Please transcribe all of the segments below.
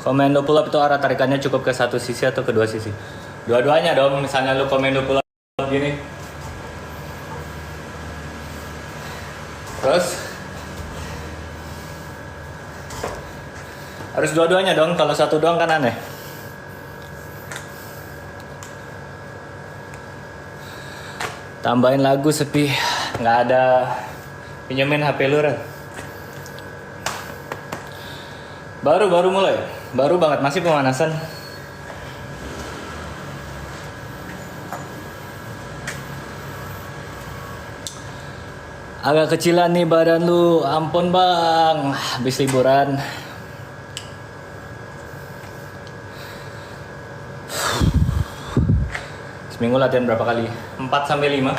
Komando pull up itu arah tarikannya cukup ke satu sisi atau kedua sisi? Dua-duanya dong. Misalnya lu komando pull up gini. Terus harus dua-duanya dong. Kalau satu doang kan aneh. Tambahin lagu sepi. Nggak ada. Pinjemin HP lu Ren. Baru mulai. Baru banget, masih pemanasan. Agak kecilan nih badan lu. Ampun bang, habis liburan. Seminggu latihan berapa kali? 4-5.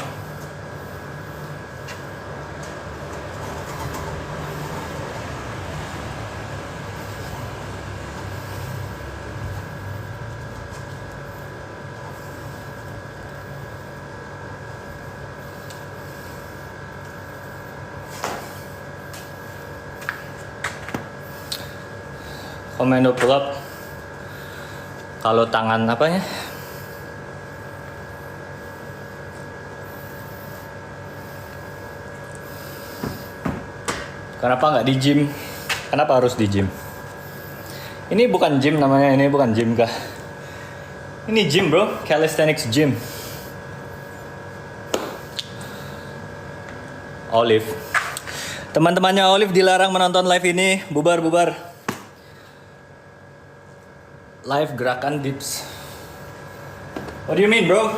Komando pull up. Kalau tangan apanya? Kenapa nggak di gym? Kenapa harus di gym? Ini bukan gym namanya, ini bukan gym kah? Ini gym bro, calisthenics gym. Olive. Teman-temannya Olive dilarang menonton live ini, bubar. Live gerakan dips. What do you mean, bro?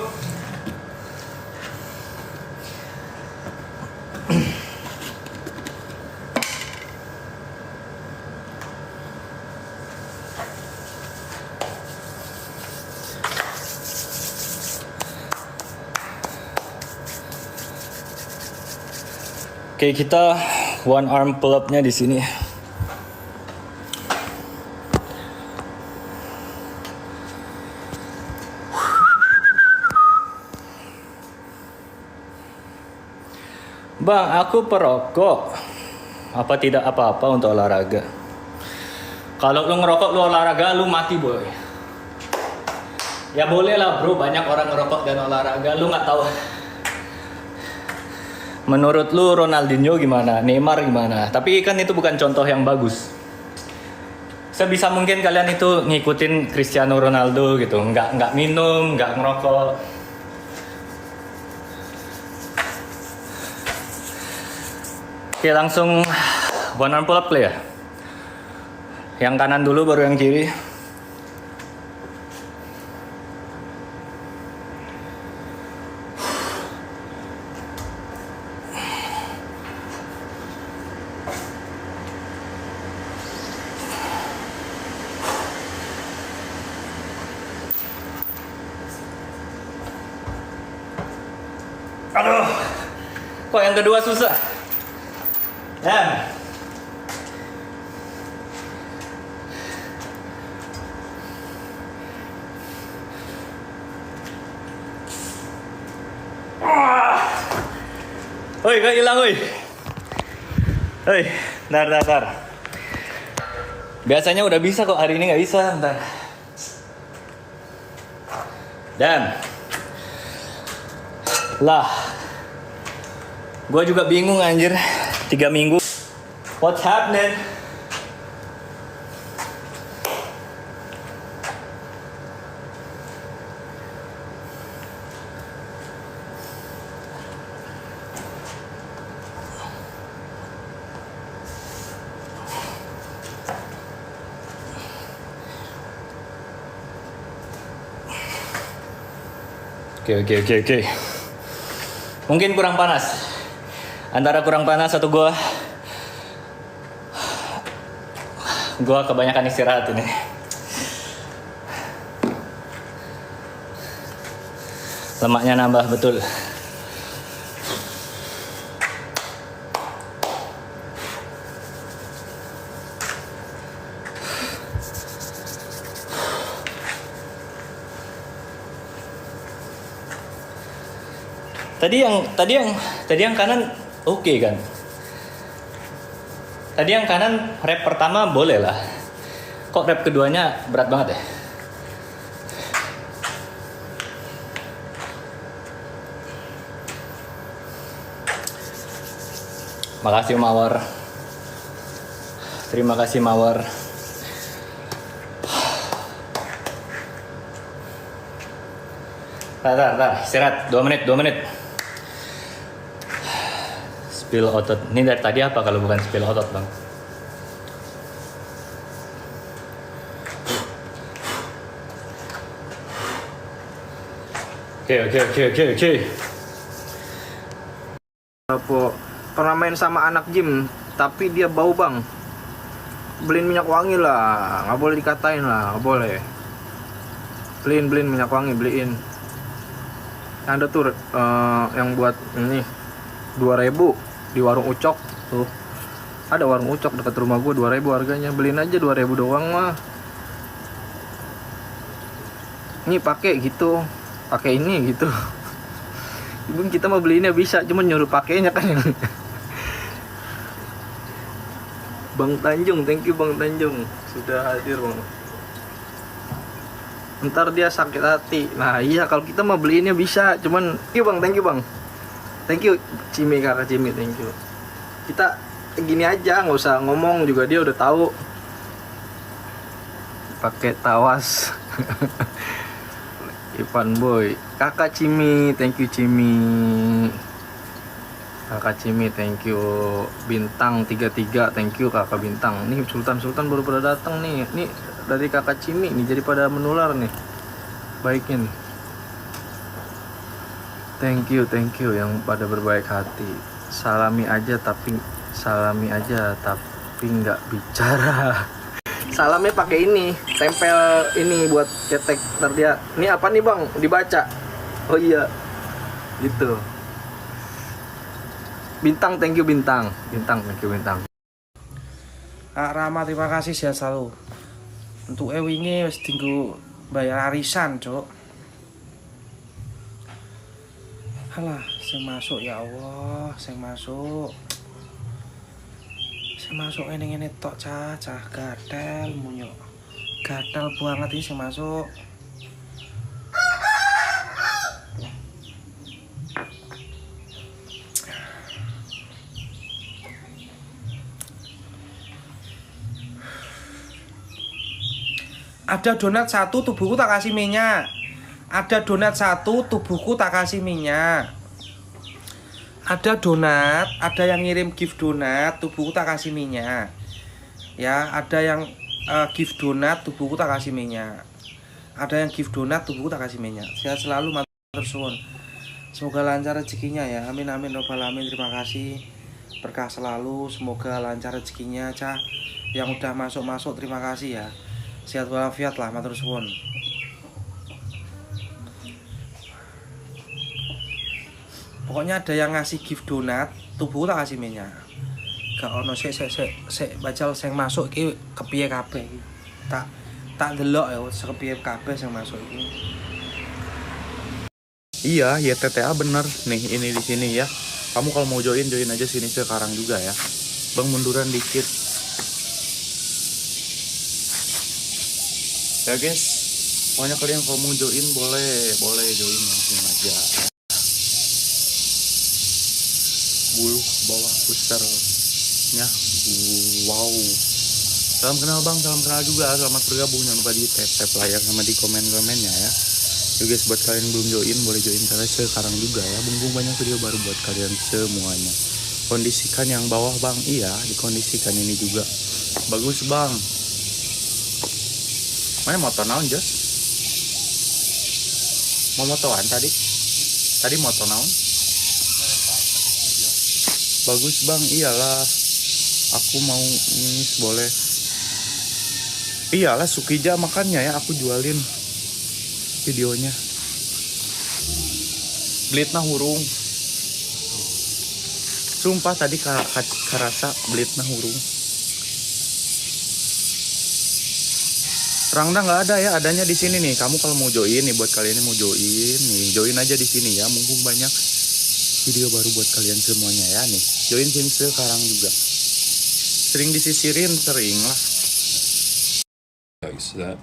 Oke, kita one arm pull up-nya di sini. Bang, aku perokok. Apa tidak apa-apa untuk olahraga? Kalau lu ngerokok, lu olahraga, lu mati boy. Ya boleh lah bro, banyak orang ngerokok dan olahraga. Lu nggak tahu. Menurut lu Ronaldinho gimana? Neymar gimana? Tapi kan itu bukan contoh yang bagus. Sebisa mungkin kalian itu ngikutin Cristiano Ronaldo gitu. Nggak minum, nggak ngerokok. Oke, langsung one arm pull up play ya. Yang kanan dulu baru yang kiri. Aduh, kok yang kedua susah? Ya. Oi, gak hilang, oi. Oi, dar. Biasanya udah bisa kok, hari ini nggak bisa, bentar. Dan lah, gue juga bingung anjir. 3 minggu. What's happening? Oke. Mungkin kurang panas. Antara kurang panas atau gue kebanyakan istirahat ini. Lemaknya nambah betul. Tadi yang kanan oke kan? Tadi yang kanan rep pertama boleh lah. Kok rep keduanya berat banget ya? Makasih Mawar. Terima kasih Mawar. Tar, istirahat 2 menit. Spill otot. Ini dari tadi apa kalau bukan spill otot, Bang? Oke. Apa pernah main sama anak gym tapi dia bau bang, beliin minyak wangi lah, nggak boleh dikatain lah, nggak boleh. Beliin minyak wangi, beliin. Ada tuh yang buat ini 2.000 di warung Ucok tuh, ada warung Ucok dekat rumah gue, 2.000 harganya, beliin aja 2.000 doang mah. Ini pakai gitu, pakai ini gitu. Ibu kita mau beliinnya bisa, cuma nyuruh pakainya kan yang Bang Tanjung, thank you Bang Tanjung sudah hadir Bang. Ntar dia sakit hati. Nah iya, kalau kita mau beliinnya bisa, cuman iya Bang, thank you Bang, thank you Cimi, kakak Cimi, thank you. Kita gini aja, nggak usah ngomong juga, dia udah tahu. Pakai tawas. Ivan Boy, kakak Cimi, thank you Cimi. Kakak Cimi, thank you. Bintang 33, thank you kakak Bintang. Nih Sultan baru pada datang nih. Nih dari kakak Cimi nih, jadi pada menular nih. Baiknya nih. Thank you yang pada berbaik hati. Salami aja tapi nggak bicara. Salamnya pakai ini, tempel ini buat cetek ntar dia. Ini apa nih Bang? Dibaca. Oh iya. Gitu. Bintang, thank you Bintang. Thank you Bintang. Kak Rama, terima kasih sehat selalu. Untuk wingi wis tinggu bayar arisan, Cuk. Halah, sing masuk ya Allah, sing masuk. Sing masuk ngene tok cah gatel munyuk. Gatel banget iki sing masuk. Ada donat 1, tubuhku tak kasih minyak. Ada donat 1, tubuhku tak kasih minyak. Ada donat, ada yang ngirim gift donat, tubuhku tak kasih minyak. Ya, ada yang gift donat, tubuhku tak kasih minyak. Ada yang gift donat, tubuhku tak kasih minyak. Sehat selalu, matur suwun. Semoga lancar rezekinya ya. Amin robbal alamin. Terima kasih. Berkah selalu, semoga lancar rezekinya, Cah. Yang udah masuk, terima kasih ya. Sehat walafiat lah, matur suwun. Pokoknya ada yang ngasih gift donat, tubuh tak kasih minyak. Gak ono sik bacal sing masuk iki kepiye kabeh iki. Tak delok ya kepiye kabeh sing masuk iki. Iya, YTTA bener nih, ini di sini ya. Kamu kalau mau join aja sini sekarang juga ya. Bang munduran dikit. Ya guys, pokoknya kalian kalau mau join boleh join langsung aja. Bulu bawah pusternya, wow. Salam kenal bang, salam kenal juga, selamat bergabung. Jangan lupa di tap layar sama di komen-komennya ya. Yuk guys, buat kalian belum join, boleh join kalian sekarang juga ya. Bung banyak video baru buat kalian semuanya. Kondisikan yang bawah bang, iya dikondisikan ini juga. Bagus bang. Mana motor naon Jos? Mau motoan tadi? Tadi motor naon? Bagus bang, iyalah. Aku mau ini boleh. Iyalah Sukija makannya ya, aku jualin videonya. Belitna hurung. Sumpah tadi karasa belitna hurung. Rangda nggak ada ya, adanya di sini nih. Kamu kalau mau join nih, buat kalian yang mau join nih, join aja di sini ya. Mumpung banyak video baru buat kalian semuanya ya nih. Join sini sekarang juga. Sering disisirin, sering lah. reacts to that.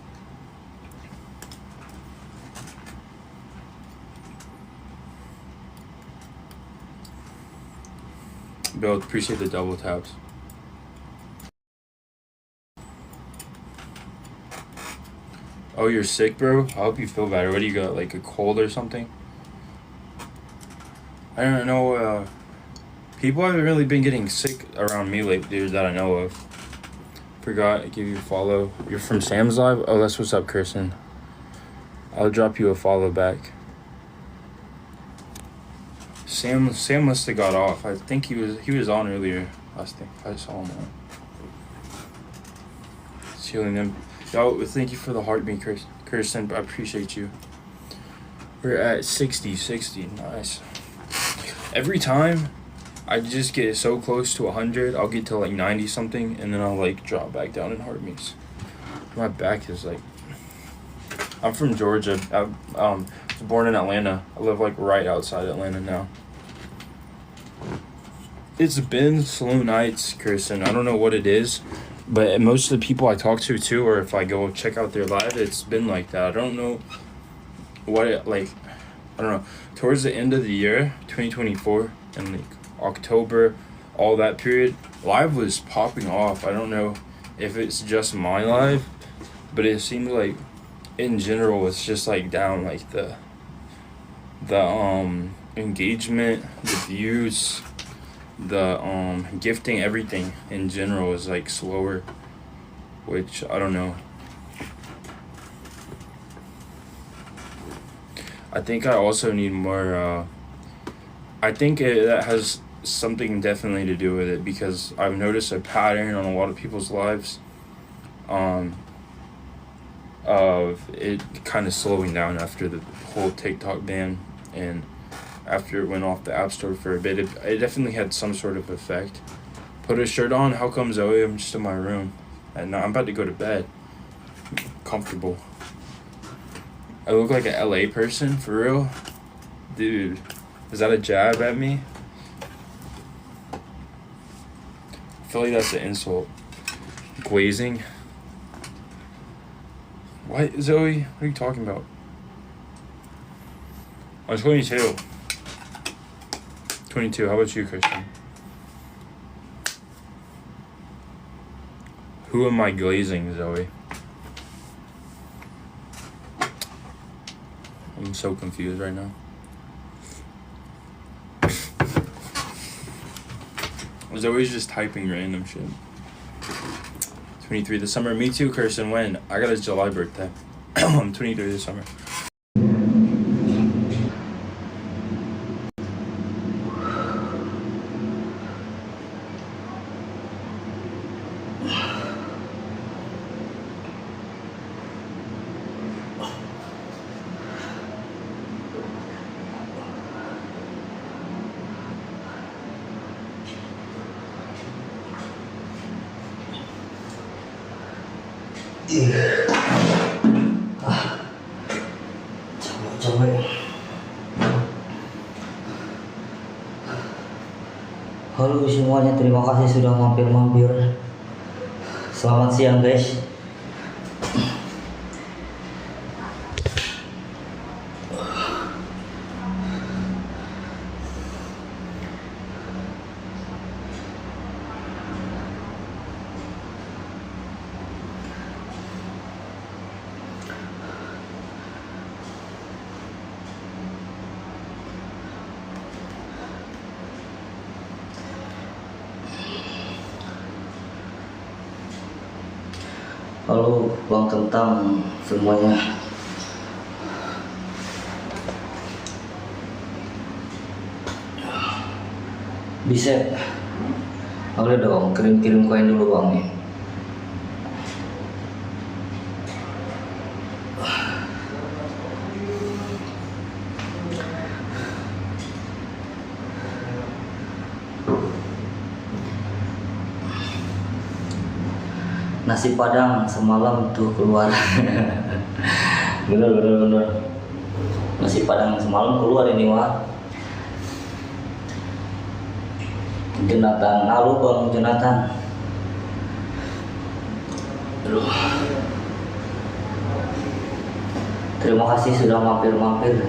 Bill, appreciate the double taps. Oh, you're sick, bro? I hope you feel better. What do you got, like a cold or something? I don't know, people haven't really been getting sick around me lately that I know of. Forgot to give you a follow. You're from Sam's Live? Oh, that's what's up, Kirsten. I'll drop you a follow back. Sam must have got off. I think he was on earlier. I think I saw him on. It's healing them. Yo, thank you for the heartbeat, Kirsten. I appreciate you. We're at 60. Nice. Every time I just get so close to 100, I'll get to like 90 something, and then I'll like drop back down in heartbeats. My back is like. I'm from Georgia. I was born in Atlanta. I live like right outside Atlanta now. It's been slow nights, Kirsten. I don't know what it is, but most of the people I talk to too, or if I go check out their live, it's been like that. I don't know what it like. I don't know. Towards the end of the year, 2024, and like October, all that period, live was popping off. I don't know if it's just my live, but it seemed like in general it's just like down, like the engagement, the views, the gifting, everything in general is like slower, which I don't know. I think I also need more I think that has something definitely to do with it, because I've noticed a pattern on a lot of people's lives of it kind of slowing down after the whole TikTok ban, and after it went off the App Store for a bit. It definitely had some sort of effect. Put a shirt on. How come, Zoe? I'm just in my room and I'm about to go to bed. Comfortable. I look like an LA person, for real? Dude, is that a jab at me? I feel like that's an insult. Glazing? What, Zoe? What are you talking about? I'm 22. 22, how about you, Christian? Who am I glazing, Zoe? I'm so confused right now. Zoe's just typing random shit. 23 this summer. Me too, Kirsten. When? I got a July birthday. I'm 23 this summer. Capek. Halo semuanya, terima kasih sudah mampir-mampir. Selamat siang guys. Halo Bang Kentang semuanya. Bisa, boleh dong kirim koin dulu Bang nih. Nasi Padang semalam tuh keluar. bener. Nasi Padang semalam keluar ini Wak. Jonathan, halo Bang Jonathan. Aduh. Terima kasih sudah mampir-mampir.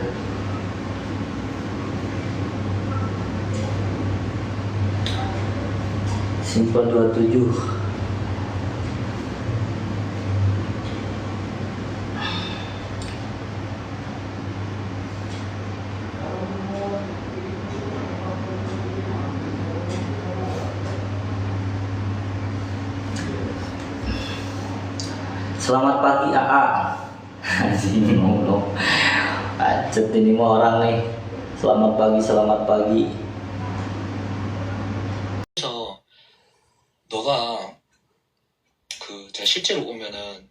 Simple 27. Selamat pagi AA. Anjing ngomong. Acet ini mah orang nih. Selamat pagi, selamat pagi. 그래서 너가 제가 실제로 오면은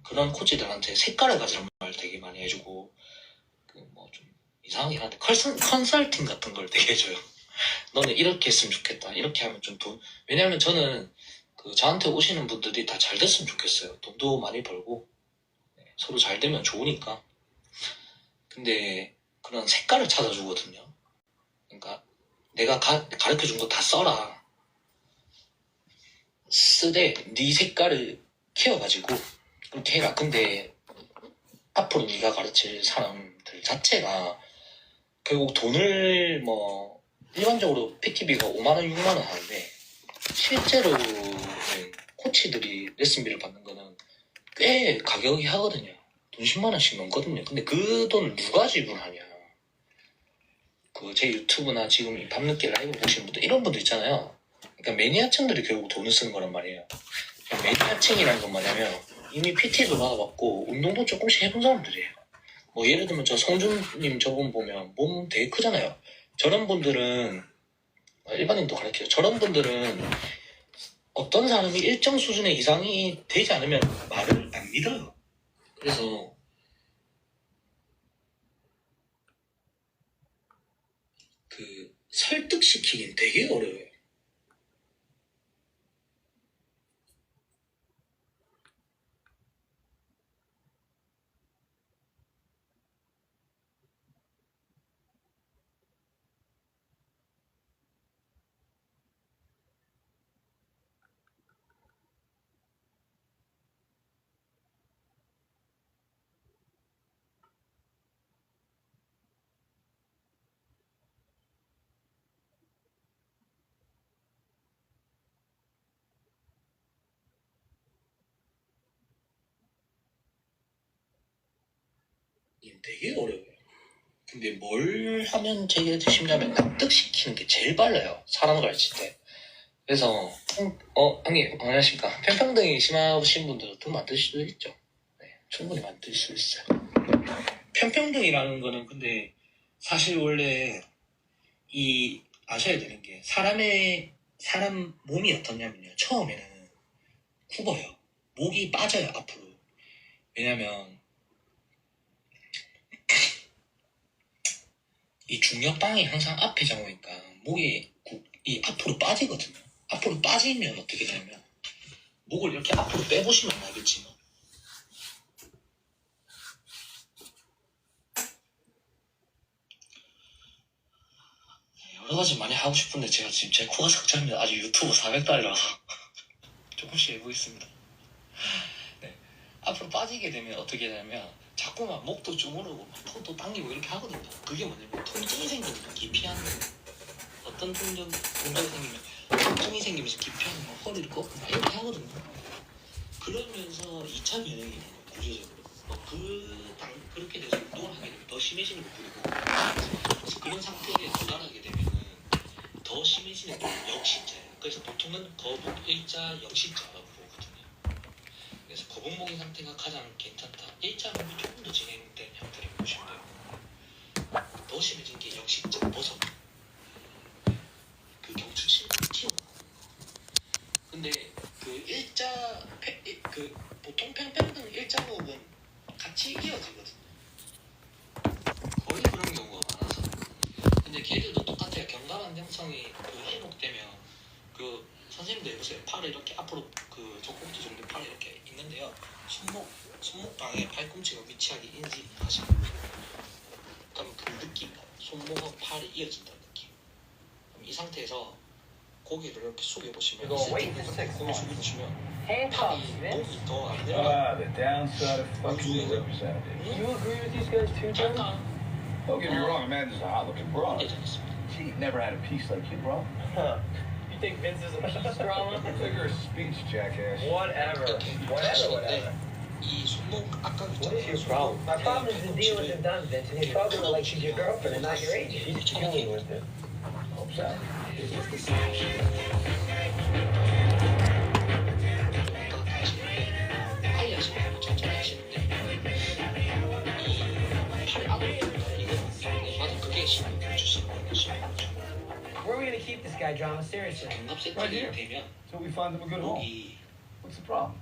그런 코치들한테 색깔을 가지란 말 되게 많이 해주고 뭐 좀 이상하긴 한데 컨설팅 같은 걸 되게 해줘요. 너는 이렇게 했으면 좋겠다. 이렇게 하면 좀 왜냐면 저는 저한테 오시는 분들이 다 잘 됐으면 좋겠어요. 돈도 많이 벌고 서로 잘 되면 좋으니까. 근데 그런 색깔을 찾아주거든요. 그러니까 내가 가르쳐준 거 다 써라. 쓰되 네 색깔을 키워가지고 그렇게 해라. 근데 앞으로 네가 가르칠 사람들 자체가 결국 돈을 뭐 일반적으로 PT비가 5만원, 6만원 하는데 실제로는 코치들이 레슨비를 받는 거는 꽤 가격이 하거든요. 돈 10만원씩 넘거든요. 근데 그 돈을 누가 지불하냐. 제 유튜브나 지금 이 밤늦게 라이브 보시는 분들 이런 분들 있잖아요. 그러니까 매니아층들이 결국 돈을 쓰는 거란 말이에요. 매니아층이라는 건 뭐냐면 이미 PT도 받아봤고 운동도 조금씩 해본 사람들이에요. 뭐 예를 들면 저 성준님 저분 보면 몸 되게 크잖아요. 저런 분들은 일반인도 가르쳐요. 저런 분들은 어떤 사람이 일정 수준의 이상이 되지 않으면 말을 안 믿어요. 그래서 설득시키긴 되게 어려워요. 되게 어려워요. 근데 뭘 하면 되게 쉽냐면 납득시키는 게 제일 빨라요. 사람 가르칠 때. 그래서 형님 안녕하십니까. 편평등이 심하신 분들은 돈 만드실 수도 있죠. 네, 충분히 만들 수 있어요. 편평등이라는 거는 근데 사실 원래 아셔야 되는 게 사람 몸이 어떻냐면요. 처음에는 굽어요. 목이 빠져요 앞으로. 왜냐면 이 중력방이 항상 앞에 잡으니까 목이 앞으로 빠지거든요. 앞으로 빠지면 어떻게 되냐면 목을 이렇게 앞으로 빼보시면 알겠지만 여러 가지 많이 하고 싶은데 제가 지금 제 코가 석자입니다. 아직 유튜브 400달이라서 조금씩 해보겠습니다. 네. 앞으로 빠지게 되면 어떻게 되냐면 자꾸만 목도 주무르고 턱도 당기고 이렇게 하거든요. 그게 뭐냐면 통증이 생기면 기피하는 거예요. 어떤 통증이 생기면 통증이 생기면서 기피하는 거 허리를 꺾고 막 이렇게 하거든요. 그러면서 2차 변형이 있는 거예요. 구조적으로. 그렇게 돼서 운동을 하게 되면 더 심해지는 거 그리고 그런 상태에 도달하게 되면은 더 심해지는 게 역시자예요. 그래서 보통은 거북 일자 역시자라고 보거든요. 그래서 거북목의 상태가 가장 괜찮다. 일자는 조금 더 진행된 형태를 보시면 돼요. 더 심해진 게 역시자 버섯. 경추치를 튀어. 근데 보통 평평등 일자목은 같이 이어지거든요. 거의 그런 경우가 많아서. 근데 걔들도 똑같아요. 경감안정성이 회복되면 선생님도 해보세요. 팔을 이렇게 앞으로 젖꼭지 정도 팔이 이렇게 있는데요. 손목방에 팔꿈치가 위치하게 인지하시고 그럼 그 느낌, 손목하고 팔이 이어진다는 느낌. 그럼 이 상태에서 고개를 이렇게 숙여보시면 고개 숙여보시면 Handcuffs, Vince. The downside of fucking the representative. You agree with these guys too, John? Don't get me wrong, Amanda's a hot-looking broad. She never had a piece like you, bro. You think Vince is a peace drama? Figure of speech, jackass. Whatever. Whatever. What is your problem? My problem is the deal isn't done, Vince, and you're talking to like she's your girlfriend and not your agent. She's killing with it. Hope so. Where are we gonna keep this guy, drama? Seriously. Right here. Till we find him a good home. What's the problem?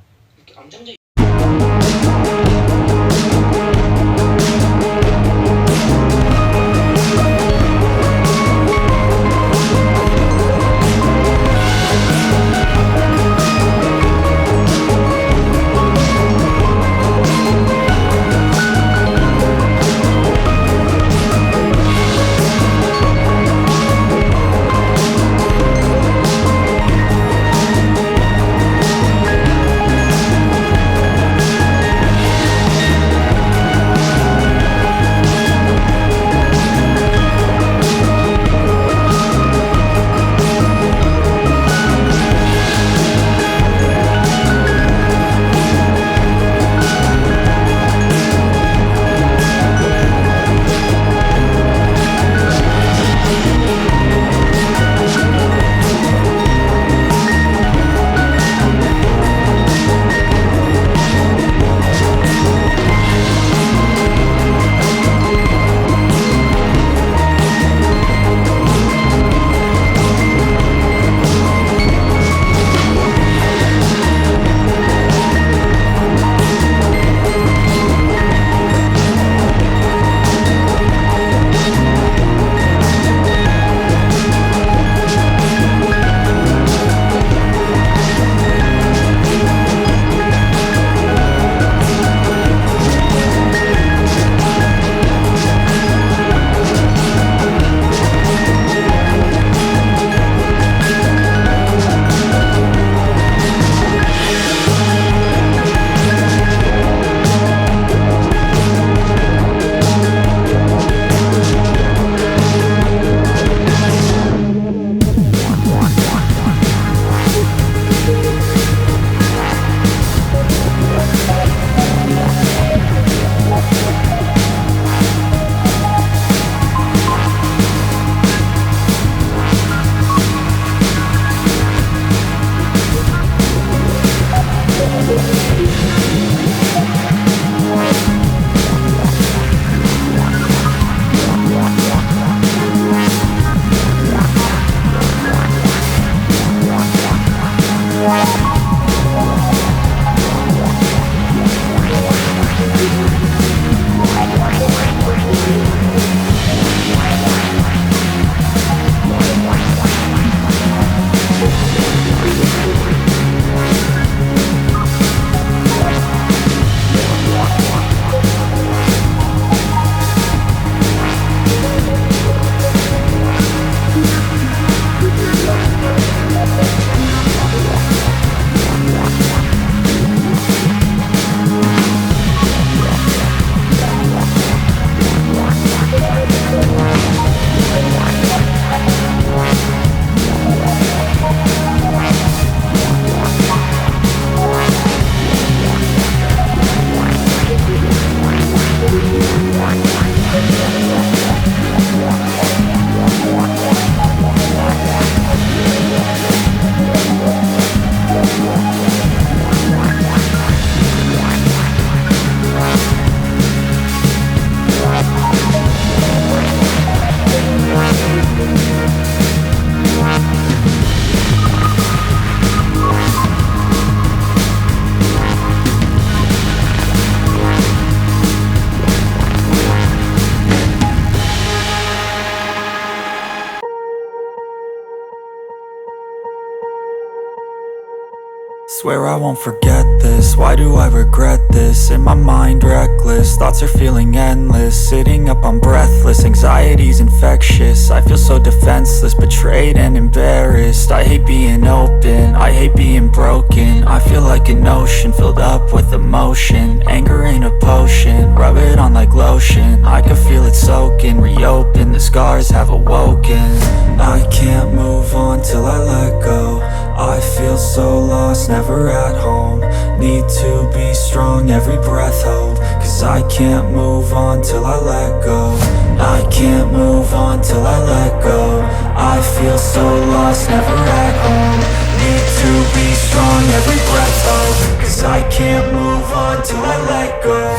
Swear I won't forget this. Why do I regret this? In my mind reckless, thoughts are feeling endless. Sitting up I'm breathless, anxiety's infectious. I feel so defenseless, betrayed and embarrassed. I hate being open, I hate being broken. I feel like an ocean filled up with emotion. Anger ain't a potion, rub it on like lotion. I can feel it soaking, reopen, the scars have awoken. I can't move on till I let go. I feel so lost, never at home. Need to be strong, every breath hope. Cause I can't move on till I let go. I can't move on till I let go. I feel so lost, never at home. Need to be strong, every breath hope. Cause I can't move on till I let go.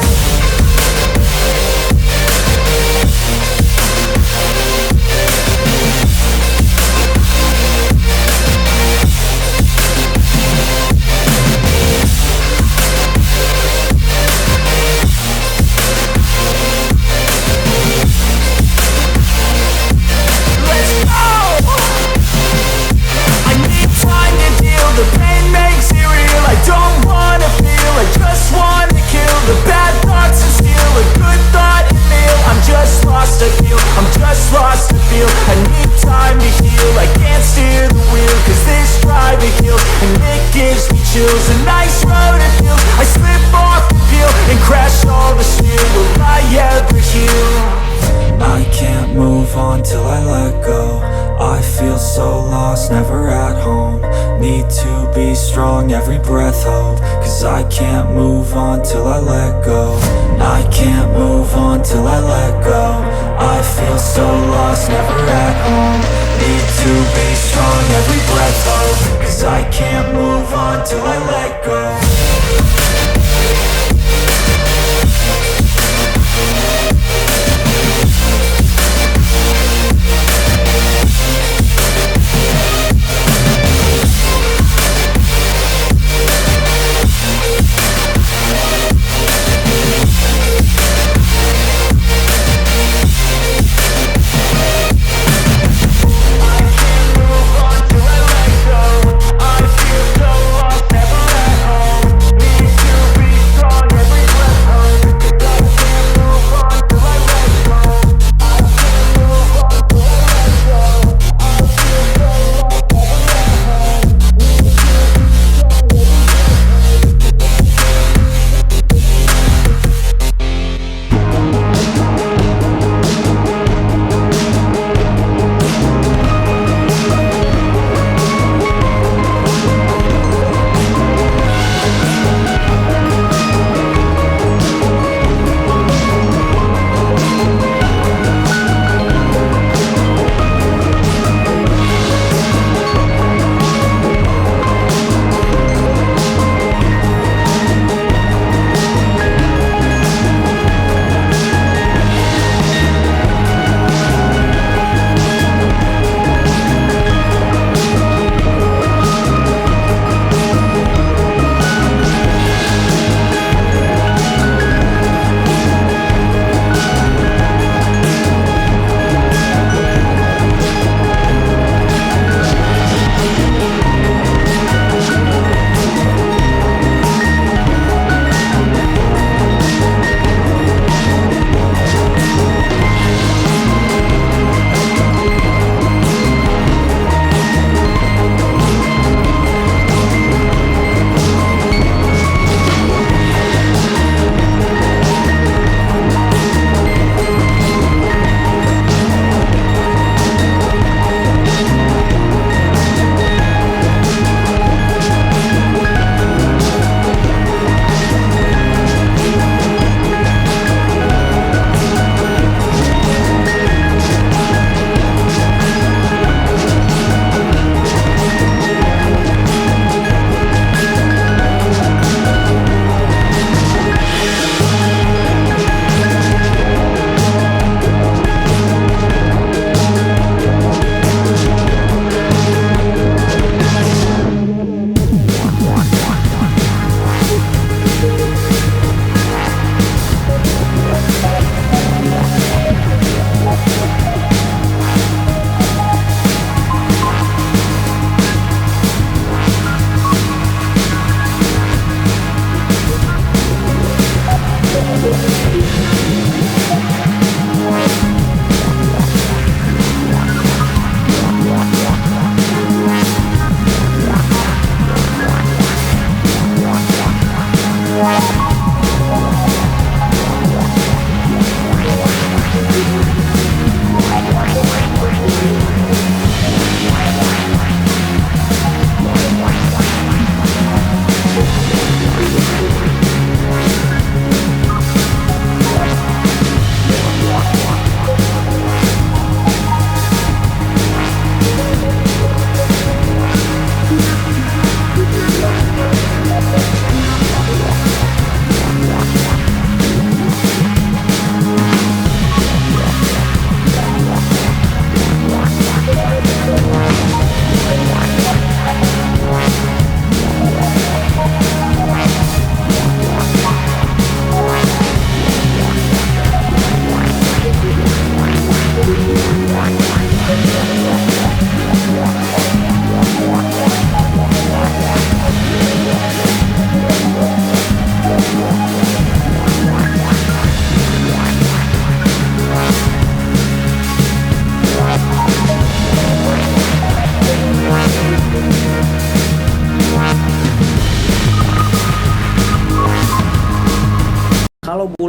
The pain makes it real. I don't wanna feel, I just wanna kill the bad thoughts and steal a good thought and meal. I'm just lost, I feel, I'm just lost, I feel. I need time to heal, I can't steer the wheel. Cause this drive it kills, and it gives me chills. A nice road it feels, I slip off the peel and crash all the steel. Will I ever heal? I can't move on till I let go. I feel so lost, never at home. Need to be strong, every breath hope. Cause I can't move on till I let go. I can't move on till I let go. I feel so lost, never at home. Need to be strong, every breath hope. Cause I can't move on till I let go.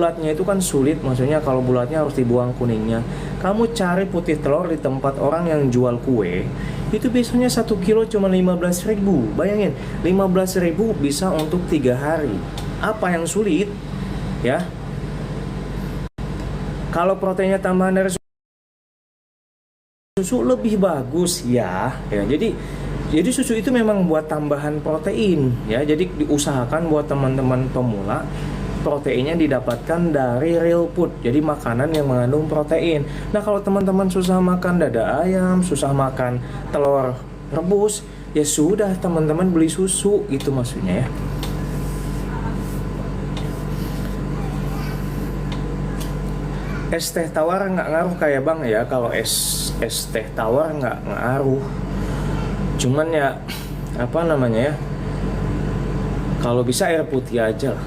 bulatnya itu kan sulit, maksudnya kalau bulatnya harus dibuang kuningnya. Kamu cari putih telur di tempat orang yang jual kue, itu biasanya 1 kilo cuma 15.000. Bayangin, 15.000 bisa untuk 3 hari. Apa yang sulit? Ya. Kalau proteinnya tambahan dari susu lebih bagus ya. Jadi susu itu memang buat tambahan protein ya. Jadi diusahakan buat teman-teman pemula proteinnya didapatkan dari real food. Jadi makanan yang mengandung protein. Nah, kalau teman-teman susah makan dada ayam, susah makan telur rebus, ya sudah teman-teman beli susu gitu maksudnya ya. Es teh tawar nggak ngaruh kayak Bang ya. Kalau es teh tawar nggak ngaruh. Cuman ya apa namanya ya, kalau bisa air putih aja lah.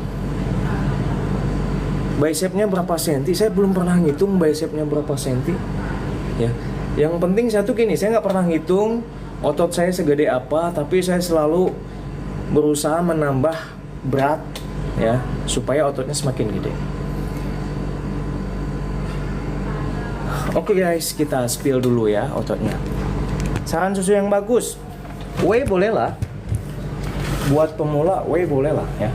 Bicepnya berapa senti? Saya belum pernah ngitung bicepnya berapa senti ya. Yang penting satu gini, saya nggak pernah ngitung otot saya segede apa, tapi saya selalu berusaha menambah berat ya, supaya ototnya semakin gede. Oke guys, kita spill dulu ya ototnya. Saran susu yang bagus, whey boleh lah. Buat pemula, whey boleh lah ya.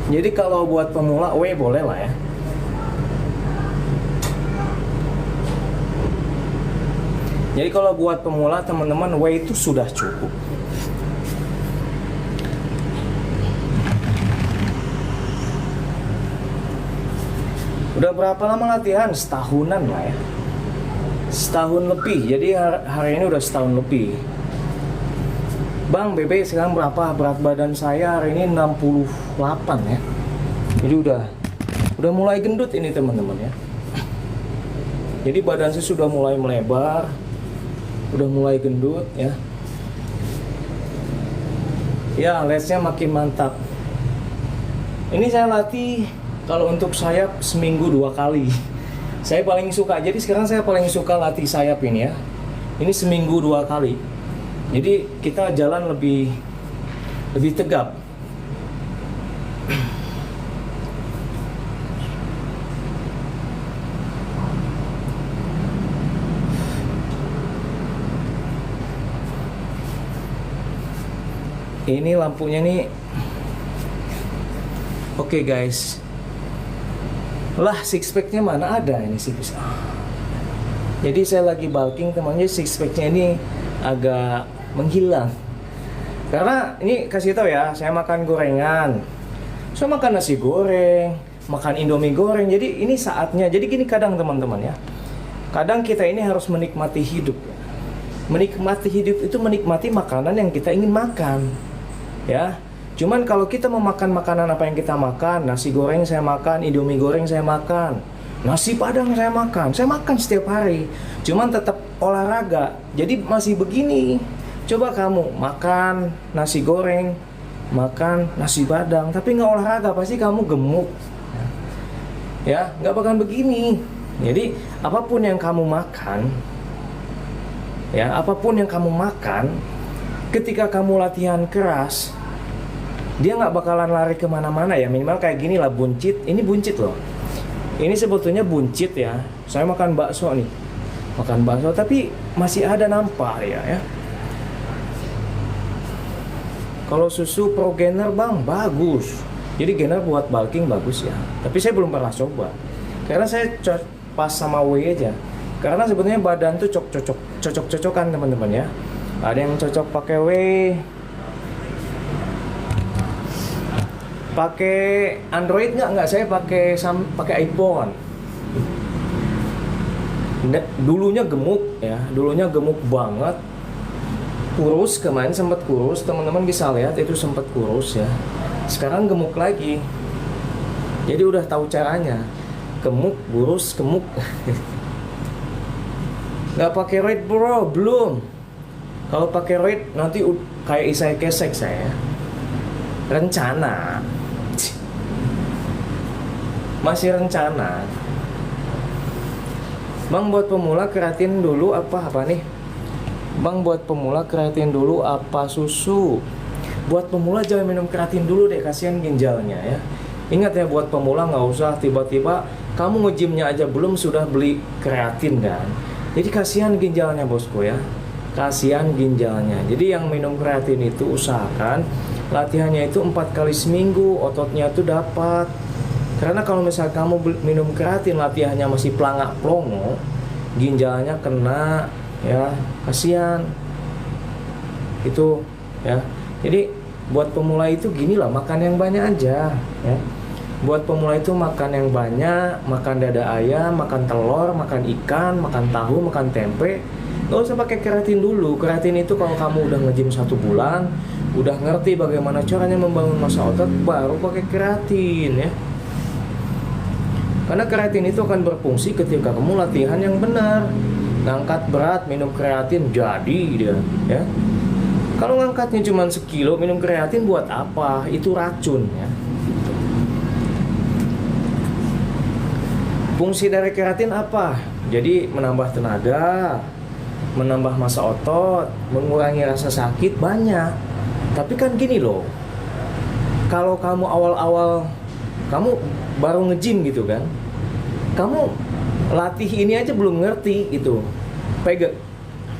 Jadi kalau buat pemula, whey boleh lah ya. Jadi kalau buat pemula teman-teman, whey itu sudah cukup. Udah berapa lama latihan? Setahunan lah ya. Setahun lebih. Jadi hari ini udah setahun lebih. Bang, BB sekarang berapa? Berat badan saya hari ini 68 ya. Jadi udah mulai gendut ini teman-teman ya. Jadi badan saya sudah mulai melebar, udah mulai gendut ya. Ya, legsnya makin mantap. Ini saya latih kalau untuk sayap seminggu 2 kali. Saya paling suka. Jadi sekarang saya paling suka latih sayap ini ya. Ini seminggu 2 kali. Jadi kita jalan lebih tegap. Ini lampunya nih. Oke guys. Lah, six pack-nya mana ada ini sih bisa. Jadi saya lagi bulking temannya, six pack-nya ini agak menghilang. Karena ini kasih tahu ya, saya makan gorengan. Saya makan nasi goreng, makan Indomie goreng. Jadi ini saatnya. Jadi gini kadang teman-teman ya. Kadang kita ini harus menikmati hidup. Menikmati hidup itu menikmati makanan yang kita ingin makan. Ya. Cuman kalau kita mau makan makanan apa yang kita makan, nasi goreng saya makan, Indomie goreng saya makan, nasi padang saya makan setiap hari. Cuman tetap olahraga, jadi masih begini. Coba kamu makan nasi goreng, makan nasi padang, tapi nggak olahraga, pasti kamu gemuk. Ya, nggak bakal begini. Jadi apapun yang kamu makan, ya apapun yang kamu makan, ketika kamu latihan keras, dia nggak bakalan lari kemana-mana ya. Minimal kayak gini lah, buncit. Ini buncit loh. Ini sebetulnya buncit ya. Saya makan bakso nih. Makan bakso tapi masih ada nampak ya. Kalau susu pro gainer bang, bagus. Jadi gainer buat bulking bagus ya. Tapi saya belum pernah coba. Karena saya pas sama whey aja. Karena sebetulnya badan tuh cocok-cocokan teman-teman ya. Ada yang cocok pakai whey, pakai Android nggak? Saya pakai iPhone. Dulunya gemuk ya, dulunya gemuk banget, kurus. Kemarin sempat kurus, teman-teman bisa lihat itu sempat kurus ya. Sekarang gemuk lagi. Jadi udah tahu caranya, gemuk, kurus, gemuk. Nggak pakai roid bro, belum. Kalau pakai roid nanti kayak Isai Kesek saya. Rencana. Masih rencana. Bang, buat pemula kreatin dulu apa nih? Bang, buat pemula kreatin dulu apa susu? buat pemula jangan minum kreatin dulu deh, kasihan ginjalnya ya. Ingat ya, buat pemula nggak usah tiba-tiba kamu nge-gymnya aja belum sudah beli kreatin kan. Jadi kasihan ginjalnya bosku ya, kasihan ginjalnya. Jadi yang minum kreatin itu usahakan latihannya itu 4 kali seminggu, ototnya tuh dapat. Karena kalau misalnya kamu minum kreatin latihannya masih pelangak plongo, ginjalnya kena ya, kasihan itu ya. Jadi buat pemula itu gini lah, makan yang banyak aja ya. Buat pemula itu makan yang banyak, makan dada ayam, makan telur, makan ikan, makan tahu, makan tempe. Gak usah pakai kreatin dulu. Kreatin itu kalau kamu udah nge-gym 1 bulan, udah ngerti bagaimana caranya membangun massa otot, baru pakai kreatin ya. Karena kreatin itu akan berfungsi ketika kamu latihan yang benar. Ngangkat berat, minum kreatin, jadi dia ya. Kalau ngangkatnya cuma 1 kilo, minum kreatin buat apa? Itu racun ya. Fungsi dari kreatin apa? Jadi menambah tenaga, menambah massa otot, mengurangi rasa sakit, banyak. Tapi kan gini loh, kalau kamu awal-awal kamu baru nge-gym gitu kan, kamu latih ini aja belum ngerti gitu,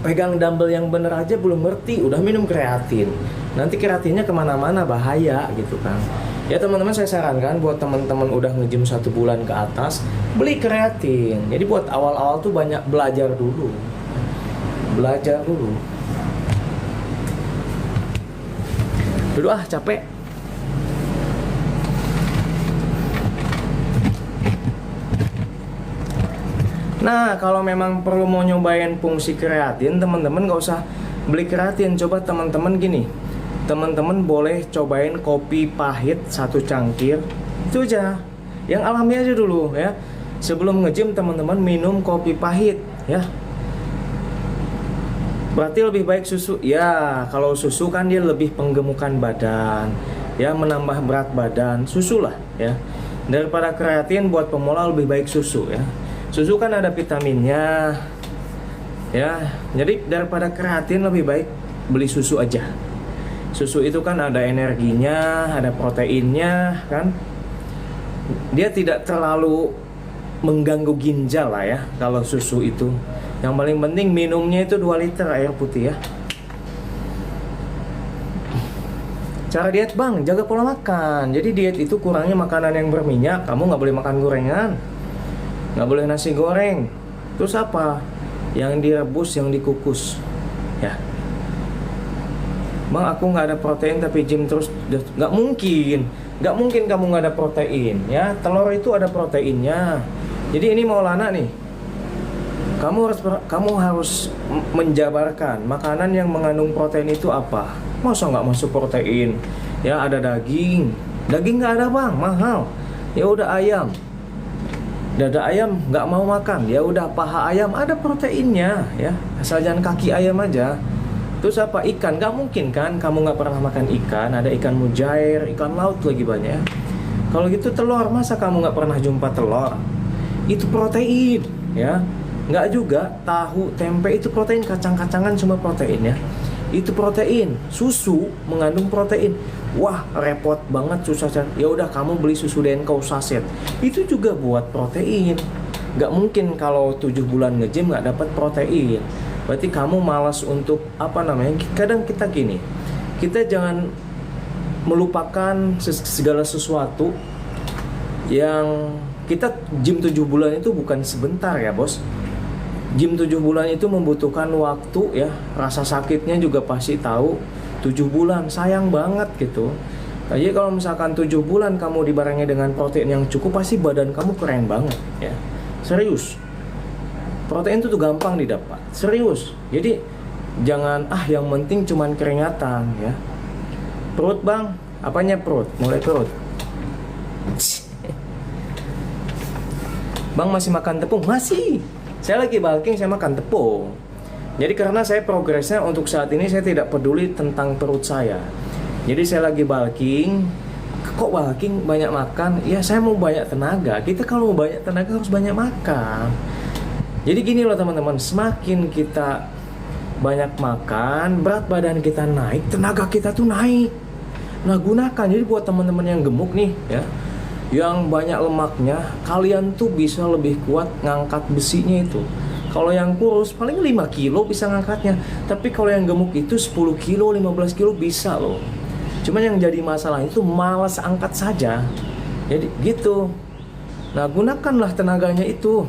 pegang dumbbell yang bener aja belum ngerti, udah minum kreatin, nanti kreatinnya kemana-mana, bahaya gitu kan. Ya teman-teman, saya sarankan buat teman-teman udah nge-gym 1 bulan ke atas, beli kreatin. Jadi buat awal-awal tuh banyak belajar dulu. Belajar dulu. Dulu capek. Nah, kalau memang perlu mau nyobain fungsi kreatin, teman-teman nggak usah beli kreatin. Coba teman-teman gini, teman-teman boleh cobain kopi pahit 1 cangkir, itu aja, yang alami aja dulu ya. Sebelum nge-gym teman-teman minum kopi pahit ya. Berarti lebih baik susu ya. Kalau susu kan dia lebih penggemukan badan ya, menambah berat badan, susu lah ya. Daripada kreatin, buat pemula lebih baik susu ya. Susu kan ada vitaminnya ya. Jadi daripada kreatin lebih baik beli susu aja. Susu itu kan ada energinya, ada proteinnya kan. Dia tidak terlalu mengganggu ginjal lah ya kalau susu itu. Yang paling penting minumnya itu 2 liter air putih ya. Cara diet bang, jaga pola makan. Jadi diet itu kurangnya makanan yang berminyak. Kamu nggak boleh makan gorengan, nggak boleh nasi goreng. Terus apa? Yang direbus, yang dikukus ya. Bang, aku nggak ada protein tapi gym terus, nggak mungkin kamu nggak ada protein ya. Telur itu ada proteinnya. Jadi ini Maulana nih, kamu harus menjabarkan makanan yang mengandung protein itu apa. Masa nggak masuk protein ya? Ada daging nggak ada bang, mahal. Ya udah ayam, dada ayam nggak mau makan, ya udah paha ayam ada proteinnya ya, asal jangan kaki ayam aja. Terus apa? Ikan, nggak mungkin kan kamu nggak pernah makan ikan. Ada ikan mujair, ikan laut lagi banyak. Kalau gitu telur, masa kamu nggak pernah jumpa telur? Itu protein ya. Nggak juga, tahu, tempe itu protein, kacang-kacangan semua protein ya. Itu protein. Susu mengandung protein. Wah, repot banget, susah. Ya udah kamu beli susu Denko saset. Itu juga buat protein. Nggak mungkin kalau 7 bulan nge-gym nggak dapat protein. Berarti kamu malas untuk kadang kita gini, kita jangan melupakan segala sesuatu. Yang kita gym 7 bulan itu bukan sebentar ya bos. Gym 7 bulan itu membutuhkan waktu ya. Rasa sakitnya juga pasti tahu. 7 bulan sayang banget gitu. Jadi kalau misalkan 7 bulan kamu dibarengi dengan protein yang cukup, pasti badan kamu keren banget ya. Serius. Protein itu tuh gampang didapat, serius. Jadi jangan yang penting cuman keringatan ya. Perut bang, apanya perut? Mulai perut. Bang masih makan tepung? Masih. Saya lagi bulking, saya makan tepung. Jadi karena saya progresnya untuk saat ini, saya tidak peduli tentang perut saya. Jadi saya lagi bulking. Kok bulking banyak makan? Ya saya mau banyak tenaga. Kita kalau mau banyak tenaga harus banyak makan. Jadi gini loh teman-teman, semakin kita banyak makan, berat badan kita naik, tenaga kita tuh naik. Nah gunakan, jadi buat teman-teman yang gemuk nih ya, yang banyak lemaknya, kalian tuh bisa lebih kuat ngangkat besinya itu. Kalau yang kurus paling 5 kilo bisa ngangkatnya. Tapi kalau yang gemuk itu 10 kilo, 15 kilo bisa loh. Cuman yang jadi masalah itu malas angkat saja. Jadi gitu. Nah gunakanlah tenaganya itu.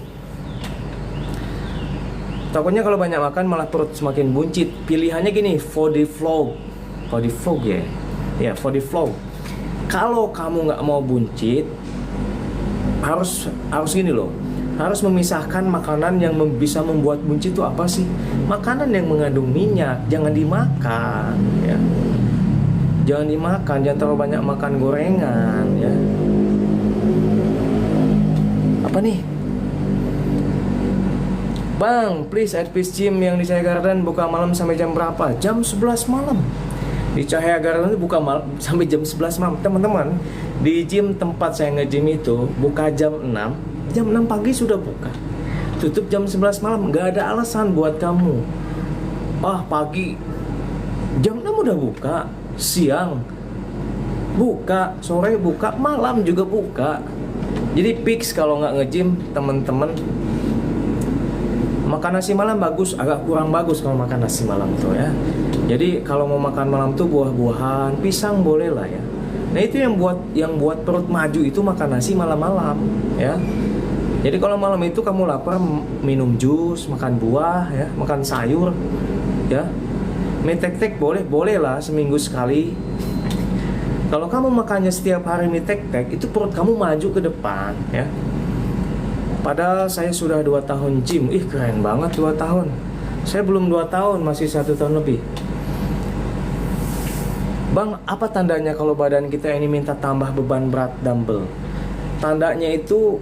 Takutnya kalau banyak makan malah perut semakin buncit. Pilihannya gini, body flow ya. Ya, body flow. Kalau kamu nggak mau buncit, harus gini loh. Harus memisahkan makanan yang bisa membuat buncit itu apa sih? Makanan yang mengandung minyak jangan dimakan ya. Jangan dimakan, jangan terlalu banyak makan gorengan ya. Apa nih? Bang, please Advice Gym yang di Cahaya Garden buka malam sampai jam berapa? Jam 11 malam. Di Cahaya Garden itu buka malam sampai jam 11 malam. Teman-teman, di gym tempat saya nge-gym itu buka jam 6. Jam 6 pagi sudah buka. Tutup jam 11 malam. Gak ada alasan buat kamu. Pagi jam 6 udah buka. Siang buka, sore buka, malam juga buka. Jadi fix kalau nggak nge-gym teman-teman. Makan nasi malam bagus, agak kurang bagus kalau makan nasi malam tuh ya. Jadi kalau mau makan malam tuh buah-buahan, pisang boleh lah ya. Nah itu yang buat perut maju itu makan nasi malam-malam ya. Jadi kalau malam itu kamu lapar, minum jus, makan buah ya, makan sayur ya. Mie tek-tek boleh lah seminggu sekali. Kalau kamu makannya setiap hari mie tek-tek, itu perut kamu maju ke depan ya. Padahal saya sudah 2 tahun gym. Keren banget 2 tahun. Saya belum 2 tahun, masih 1 tahun lebih. Bang, apa tandanya kalau badan kita ini minta tambah beban berat dumbbell? Tandanya itu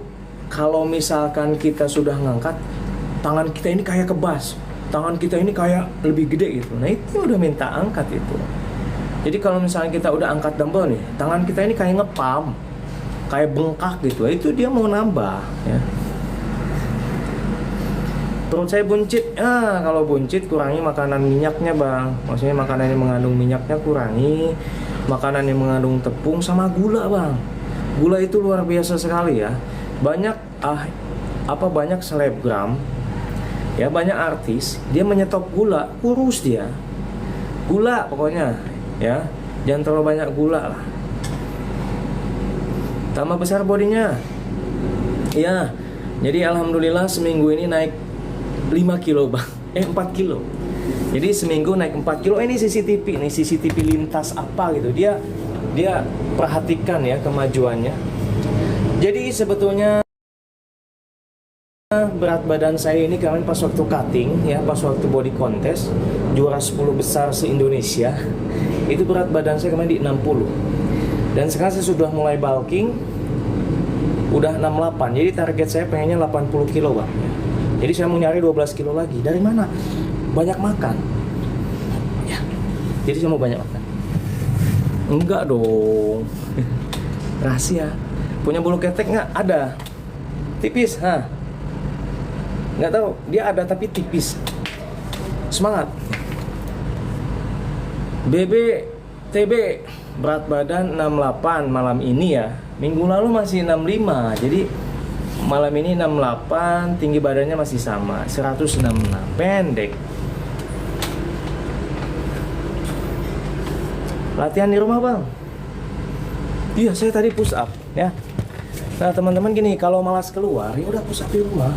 kalau misalkan kita sudah ngangkat, tangan kita ini kayak kebas, tangan kita ini kayak lebih gede gitu. Nah itu udah minta angkat itu. Jadi kalau misalnya kita udah angkat dumbbell nih, tangan kita ini kayak ngepam, kayak bengkak gitu. Itu dia mau nambah ya. Perut saya buncit. Kalau buncit kurangi makanan minyaknya bang. Maksudnya makanan yang mengandung minyaknya kurangi. Makanan yang mengandung tepung sama gula bang. Gula itu luar biasa sekali ya. Banyak selebgram ya, banyak artis dia menyetop gula, kurus dia. Gula pokoknya ya, jangan terlalu banyak gula lah. Tambah besar bodinya ya. Jadi alhamdulillah seminggu ini naik 5 kilo bang, 4 kilo. Jadi seminggu naik 4 kilo. Ini CCTV lintas apa gitu. Dia perhatikan ya kemajuannya. Jadi sebetulnya berat badan saya ini kemarin pas waktu cutting ya, pas waktu body contest juara 10 besar se-Indonesia, itu berat badan saya kemarin di 60. Dan sekarang saya sudah mulai bulking, udah 68. Jadi target saya pengennya 80 kilo bang. Jadi saya mau nyari 12 kilo lagi. Dari mana? Banyak makan ya. Jadi saya mau banyak makan. Enggak dong. Rahasia. Punya bulu ketek nggak? Ada. Tipis, nggak tahu. Dia ada tapi tipis. Semangat. TB berat badan 68 malam ini ya. Minggu lalu masih 65. Jadi malam ini 68, tinggi badannya masih sama, 166, pendek. Latihan di rumah bang. Iya, saya tadi push up ya. Nah teman-teman gini, kalau malas keluar ya udah push up di rumah.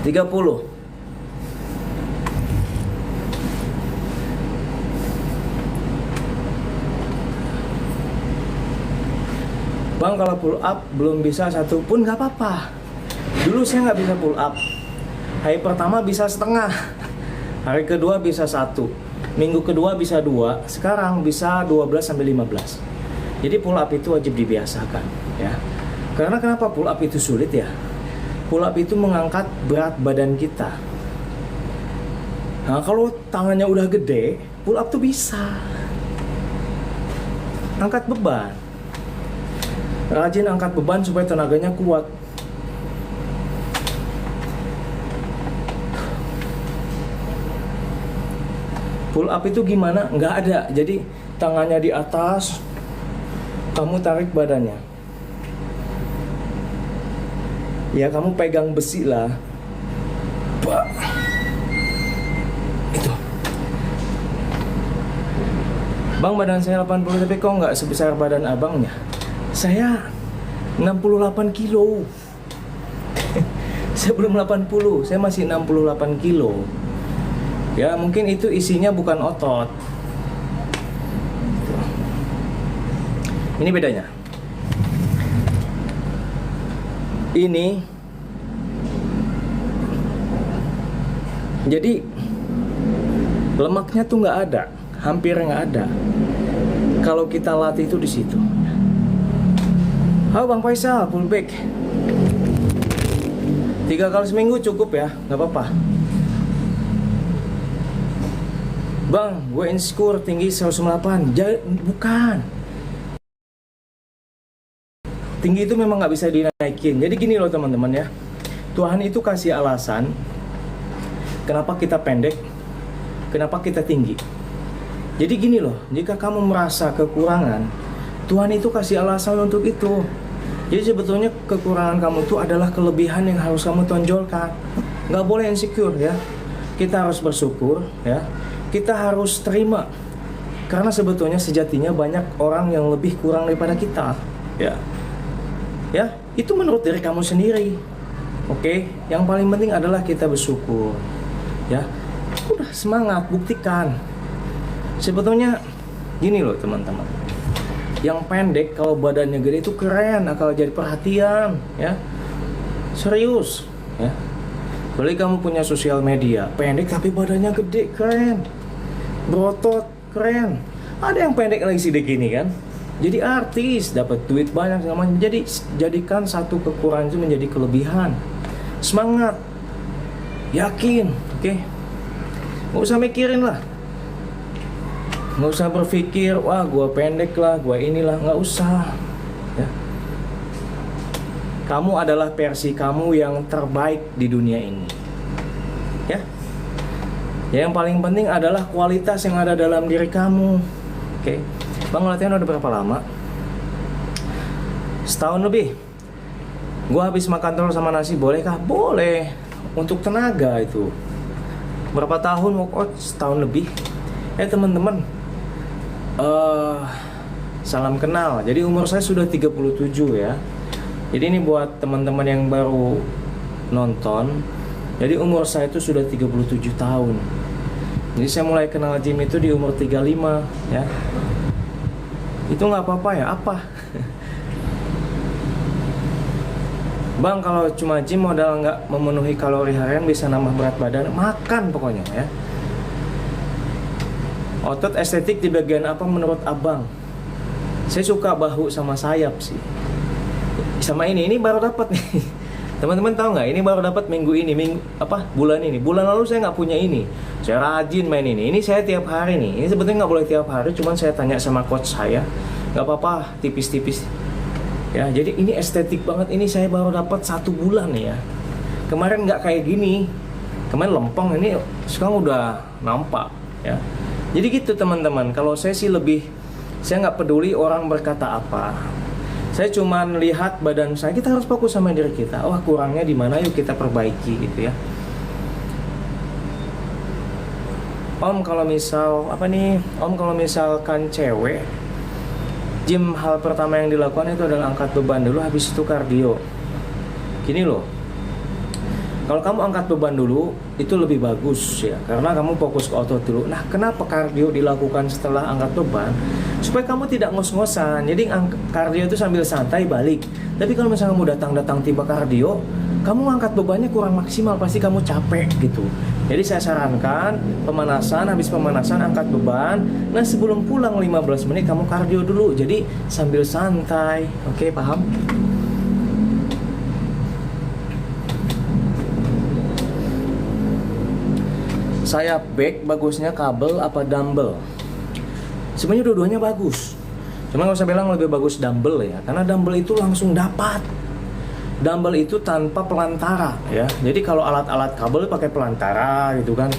Tiga puluh. Bang, kalau pull up belum bisa satu pun nggak apa-apa. Dulu saya nggak bisa pull up. Hari pertama bisa setengah, hari kedua bisa 1, minggu kedua bisa 2, sekarang bisa 12-15. Jadi pull up itu wajib dibiasakan, ya. Karena kenapa pull up itu sulit ya? Pull up itu mengangkat berat badan kita. Nah, kalau tangannya udah gede, pull up tuh bisa angkat beban. Rajin angkat beban supaya tenaganya kuat. Pull up itu gimana? Nggak ada. Jadi tangannya di atas, kamu tarik badannya. Ya, kamu pegang besi lah. Bah. Itu. Bang, badan saya 80, tapi kok nggak sebesar badan abangnya? Saya 68 kilo. Saya belum 80, saya masih 68 kilo. Ya, mungkin itu isinya bukan otot. Ini bedanya. Ini jadi lemaknya tuh nggak ada, hampir nggak ada. Kalau kita latih itu di situ. Halo Bang Faisal, pull back 3 kali seminggu cukup ya, nggak apa-apa. Bang, gue insecure tinggi 108. Bukan. Tinggi itu memang nggak bisa dinaikin. Jadi gini loh teman-teman ya, Tuhan itu kasih alasan kenapa kita pendek, kenapa kita tinggi. Jadi gini loh, jika kamu merasa kekurangan, Tuhan itu kasih alasan untuk itu. Jadi sebetulnya kekurangan kamu itu adalah kelebihan yang harus kamu tonjolkan. Nggak boleh insecure ya. Kita harus bersyukur ya. Kita harus terima. Karena sebetulnya sejatinya banyak orang yang lebih kurang daripada kita. Ya. Ya, itu menurut diri kamu sendiri. Oke, yang paling penting adalah kita bersyukur. Ya. Udah semangat, buktikan. Sebetulnya gini loh teman-teman. Yang pendek kalau badannya gede itu keren, kalau jadi perhatian, ya. Serius, ya. Boleh kamu punya sosial media, pendek tapi badannya gede, keren. Berotot, keren. Ada yang pendek lagi sidik gini kan. Jadi artis, dapat duit banyak segala macam. Jadi jadikan satu kekurangan itu menjadi kelebihan. Semangat. Yakin, oke. Nggak usah mikirin lah. Nggak usah berpikir, wah gua pendek lah, gua inilah, nggak usah ya. Kamu adalah versi kamu yang terbaik di dunia ini. Ya. Yang paling penting adalah kualitas yang ada dalam diri kamu. Oke. Bang, latihan udah berapa lama? Setahun lebih. Gua habis makan telur sama nasi, bolehkah? Boleh. Untuk tenaga itu. Berapa tahun workout? Setahun lebih. Teman-teman, salam kenal. Jadi umur saya sudah 37 ya. Jadi ini buat teman-teman yang baru nonton. Jadi umur saya itu sudah 37 tahun. Jadi saya mulai kenal gym itu di umur 35 ya. Itu nggak apa-apa ya, apa? Bang, kalau cuma gym modal nggak memenuhi kalori harian bisa nambah berat badan, makan pokoknya ya. Otot estetik di bagian apa menurut abang? Saya suka bahu sama sayap sih. Sama ini baru dapat nih. Teman-teman tahu nggak? Ini baru dapat minggu ini, bulan ini. Bulan lalu saya nggak punya ini. Saya rajin main ini. Ini saya tiap hari nih. Ini sebetulnya nggak boleh tiap hari, cuman saya tanya sama coach saya. Nggak apa-apa, tipis-tipis. Ya, jadi ini estetik banget. Ini saya baru dapat 1 bulan nih ya. Kemarin nggak kayak gini. Kemarin lempeng, ini sekarang udah nampak ya. Jadi gitu teman-teman, kalau saya sih saya nggak peduli orang berkata apa. Saya cuma lihat badan saya, kita harus fokus sama diri kita. Wah, kurangnya di mana, yuk kita perbaiki gitu ya. Om, kalau misalkan cewek, gym hal pertama yang dilakukan itu adalah angkat beban dulu, habis itu kardio. Gini loh, Kalau kamu angkat beban dulu, itu lebih bagus ya, karena kamu fokus ke otot dulu. Nah, kenapa kardio dilakukan setelah angkat beban? Supaya kamu tidak ngos-ngosan. Jadi kardio itu sambil santai balik. Tapi kalau misalnya kamu datang tiba kardio, kamu angkat bebannya kurang maksimal, pasti kamu capek gitu. Jadi saya sarankan pemanasan, habis pemanasan angkat beban. Nah, sebelum pulang 15 menit kamu kardio dulu. Jadi sambil santai. Oke, paham? Saya back bagusnya kabel apa dumbbell? Sebenarnya dua-duanya bagus. Cuma nggak usah bilang lebih bagus dumbbell ya, karena dumbbell itu langsung dapat. Dumbbell itu tanpa pelantara ya. Jadi kalau alat-alat kabel pakai pelantara gitu kan,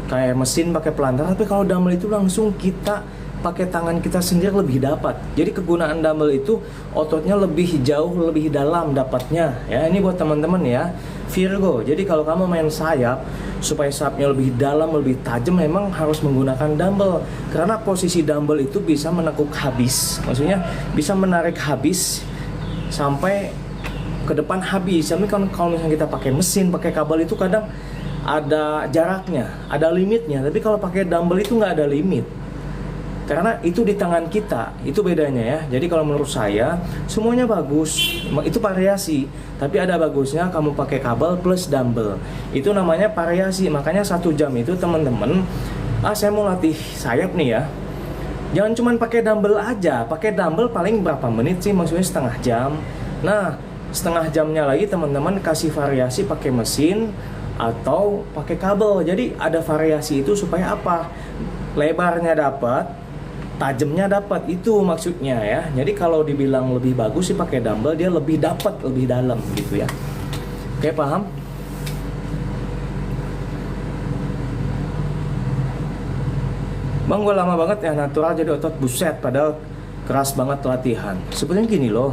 kayak mesin pakai pelantara. Tapi kalau dumbbell itu langsung kita pakai tangan kita sendiri lebih dapat. Jadi kegunaan dumbbell itu ototnya lebih jauh, lebih dalam dapatnya. Ya ini buat teman-teman ya. Virgo. Jadi kalau kamu main sayap, supaya sayapnya lebih dalam, lebih tajam, memang harus menggunakan dumbbell. Karena posisi dumbbell itu bisa menekuk habis. Maksudnya bisa menarik habis sampai ke depan habis. Tapi kalau misalnya kita pakai mesin, pakai kabel itu kadang ada jaraknya, ada limitnya. Tapi kalau pakai dumbbell itu nggak ada limit. Karena itu di tangan kita, itu bedanya ya. Jadi kalau menurut saya semuanya bagus, itu variasi. Tapi ada bagusnya kamu pakai kabel plus dumbbell. Itu namanya variasi. Makanya 1 jam itu teman-teman, saya mau latih sayap nih ya. Jangan cuma pakai dumbbell aja. Pakai dumbbell paling berapa menit sih? Maksudnya setengah jam. Nah, setengah jamnya lagi teman-teman kasih variasi pakai mesin atau pakai kabel. Jadi ada variasi itu supaya apa? Lebarnya dapat, tajamnya dapat, itu maksudnya ya. Jadi kalau dibilang lebih bagus sih pakai dumbbell, dia lebih dapat, lebih dalam gitu ya. Oke, paham? Bang, gue lama banget ya natural jadi otot, buset, padahal keras banget latihan. Sebenarnya gini loh,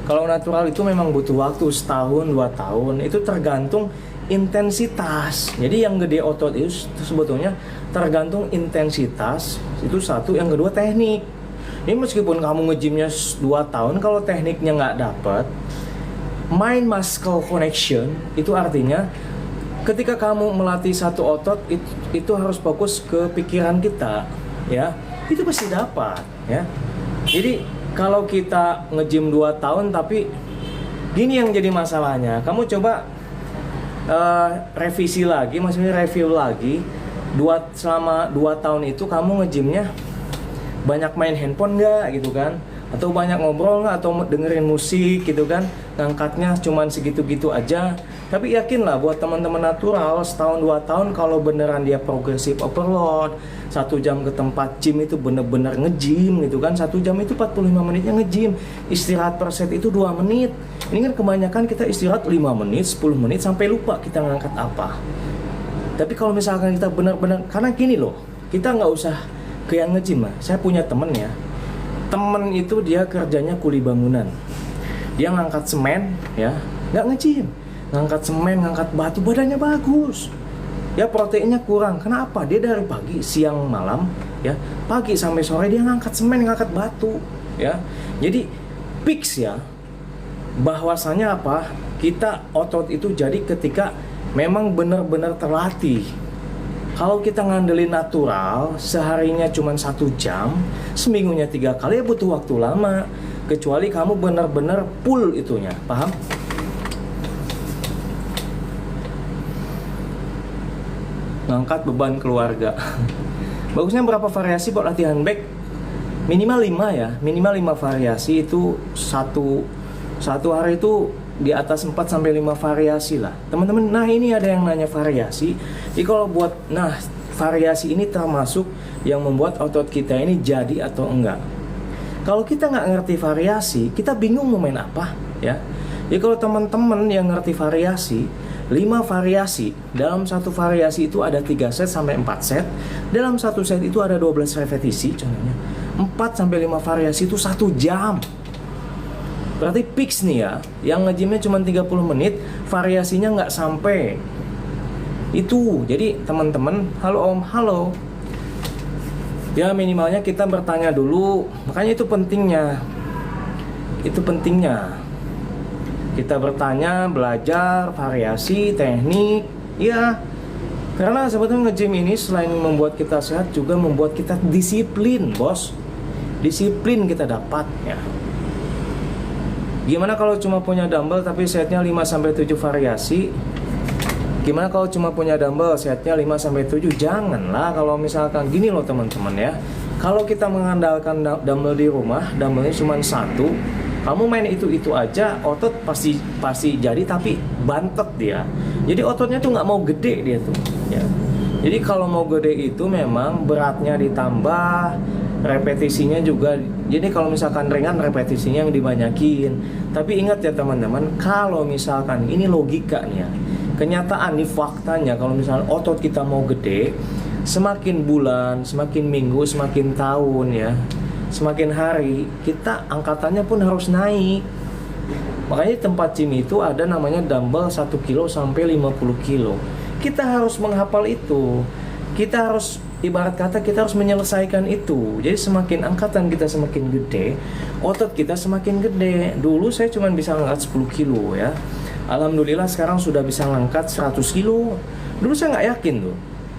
kalau natural itu memang butuh waktu setahun, 2 tahun. Itu tergantung intensitas. Jadi yang gede otot itu sebetulnya tergantung intensitas, itu satu. Yang kedua teknik. Ini meskipun kamu nge-gymnya 2 tahun, kalau tekniknya nggak dapet, mind muscle connection, itu artinya ketika kamu melatih satu otot itu harus fokus ke pikiran kita ya, itu pasti dapat ya. Jadi kalau kita nge-gym 2 tahun tapi gini yang jadi masalahnya, kamu coba revisi lagi, maksudnya review lagi selama 2 tahun itu kamu nge-gymnya banyak main handphone nggak gitu kan, atau banyak ngobrol nggak, atau dengerin musik gitu kan, ngangkatnya cuman segitu-gitu aja. Tapi yakinlah buat teman-teman natural, setahun 2 tahun kalau beneran dia progressive overload, 1 jam ke tempat gym itu bener-bener nge-gym gitu kan, 1 jam itu 45 menitnya nge-gym, istirahat per set itu 2 menit. Ini kan kebanyakan kita istirahat 5 menit, 10 menit sampai lupa kita ngangkat apa. Tapi kalau misalkan kita benar-benar, karena gini loh, kita nggak usah ke yang nge-gym lah. Saya punya temen ya, temen itu dia kerjanya kuli bangunan, dia ngangkat semen ya, nggak nge-gym, ngangkat semen, ngangkat batu, badannya bagus ya, proteinnya kurang. Kenapa? Dia dari pagi, siang, malam ya, pagi sampai sore dia ngangkat semen, ngangkat batu ya. Jadi fix ya, bahwasanya apa, kita otot itu jadi ketika memang benar-benar terlatih. Kalau kita ngandelin natural, seharinya cuma 1 jam, seminggunya 3 kali, ya butuh waktu lama. Kecuali kamu benar-benar full itunya, paham? Ngangkat beban keluarga. Bagusnya berapa variasi buat latihan back? Minimal 5 ya, minimal 5 variasi. Itu satu hari itu di atas 4-5 variasi lah teman-teman. Nah ini ada yang nanya variasi. Jadi kalau buat, nah variasi ini termasuk yang membuat otot kita ini jadi atau enggak. Kalau kita nggak ngerti variasi, kita bingung mau main apa ya. Jadi kalau teman-teman yang ngerti variasi, 5 variasi, dalam satu variasi itu ada 3 set sampai 4 set. Dalam satu set itu ada 12 repetisi contohnya. 4-5 variasi itu 1 jam. Berarti fix nih ya, yang nge-gymnya cuma 30 menit, variasinya nggak sampai itu. Jadi teman-teman, halo om, halo. Ya minimalnya kita bertanya dulu, makanya itu pentingnya. Itu pentingnya. Kita bertanya, belajar, variasi, teknik. Ya, karena sebetulnya nge-gym ini selain membuat kita sehat juga membuat kita disiplin, bos. Disiplin kita dapat ya. Gimana kalau cuma punya dumbbell tapi setnya 5-7 variasi? Gimana kalau cuma punya dumbbell setnya 5-7? Janganlah kalau misalkan gini loh teman-teman ya. Kalau kita mengandalkan dumbbell di rumah, dumbbellnya cuma satu, kamu main itu aja, otot pasti jadi tapi bantet dia. Jadi ototnya tuh nggak mau gede dia tuh. Ya. Jadi kalau mau gede itu memang beratnya ditambah, repetisinya juga. Jadi kalau misalkan ringan repetisinya yang dibanyakin. Tapi ingat ya teman-teman, kalau misalkan ini logika nih ya, kenyataan nih faktanya, kalau misalkan otot kita mau gede, semakin bulan, semakin minggu, semakin tahun ya, semakin hari kita angkatannya pun harus naik. Makanya tempat gym itu ada namanya dumbbell 1 kilo sampai 50 kilo. Kita harus menghafal itu. Kita harus, ibarat kata kita harus menyelesaikan itu. Jadi semakin angkatan kita semakin gede, otot kita semakin gede. Dulu saya cuma bisa ngangkat 10 kilo ya. Alhamdulillah sekarang sudah bisa ngangkat 100 kilo. Dulu saya nggak yakin tuh.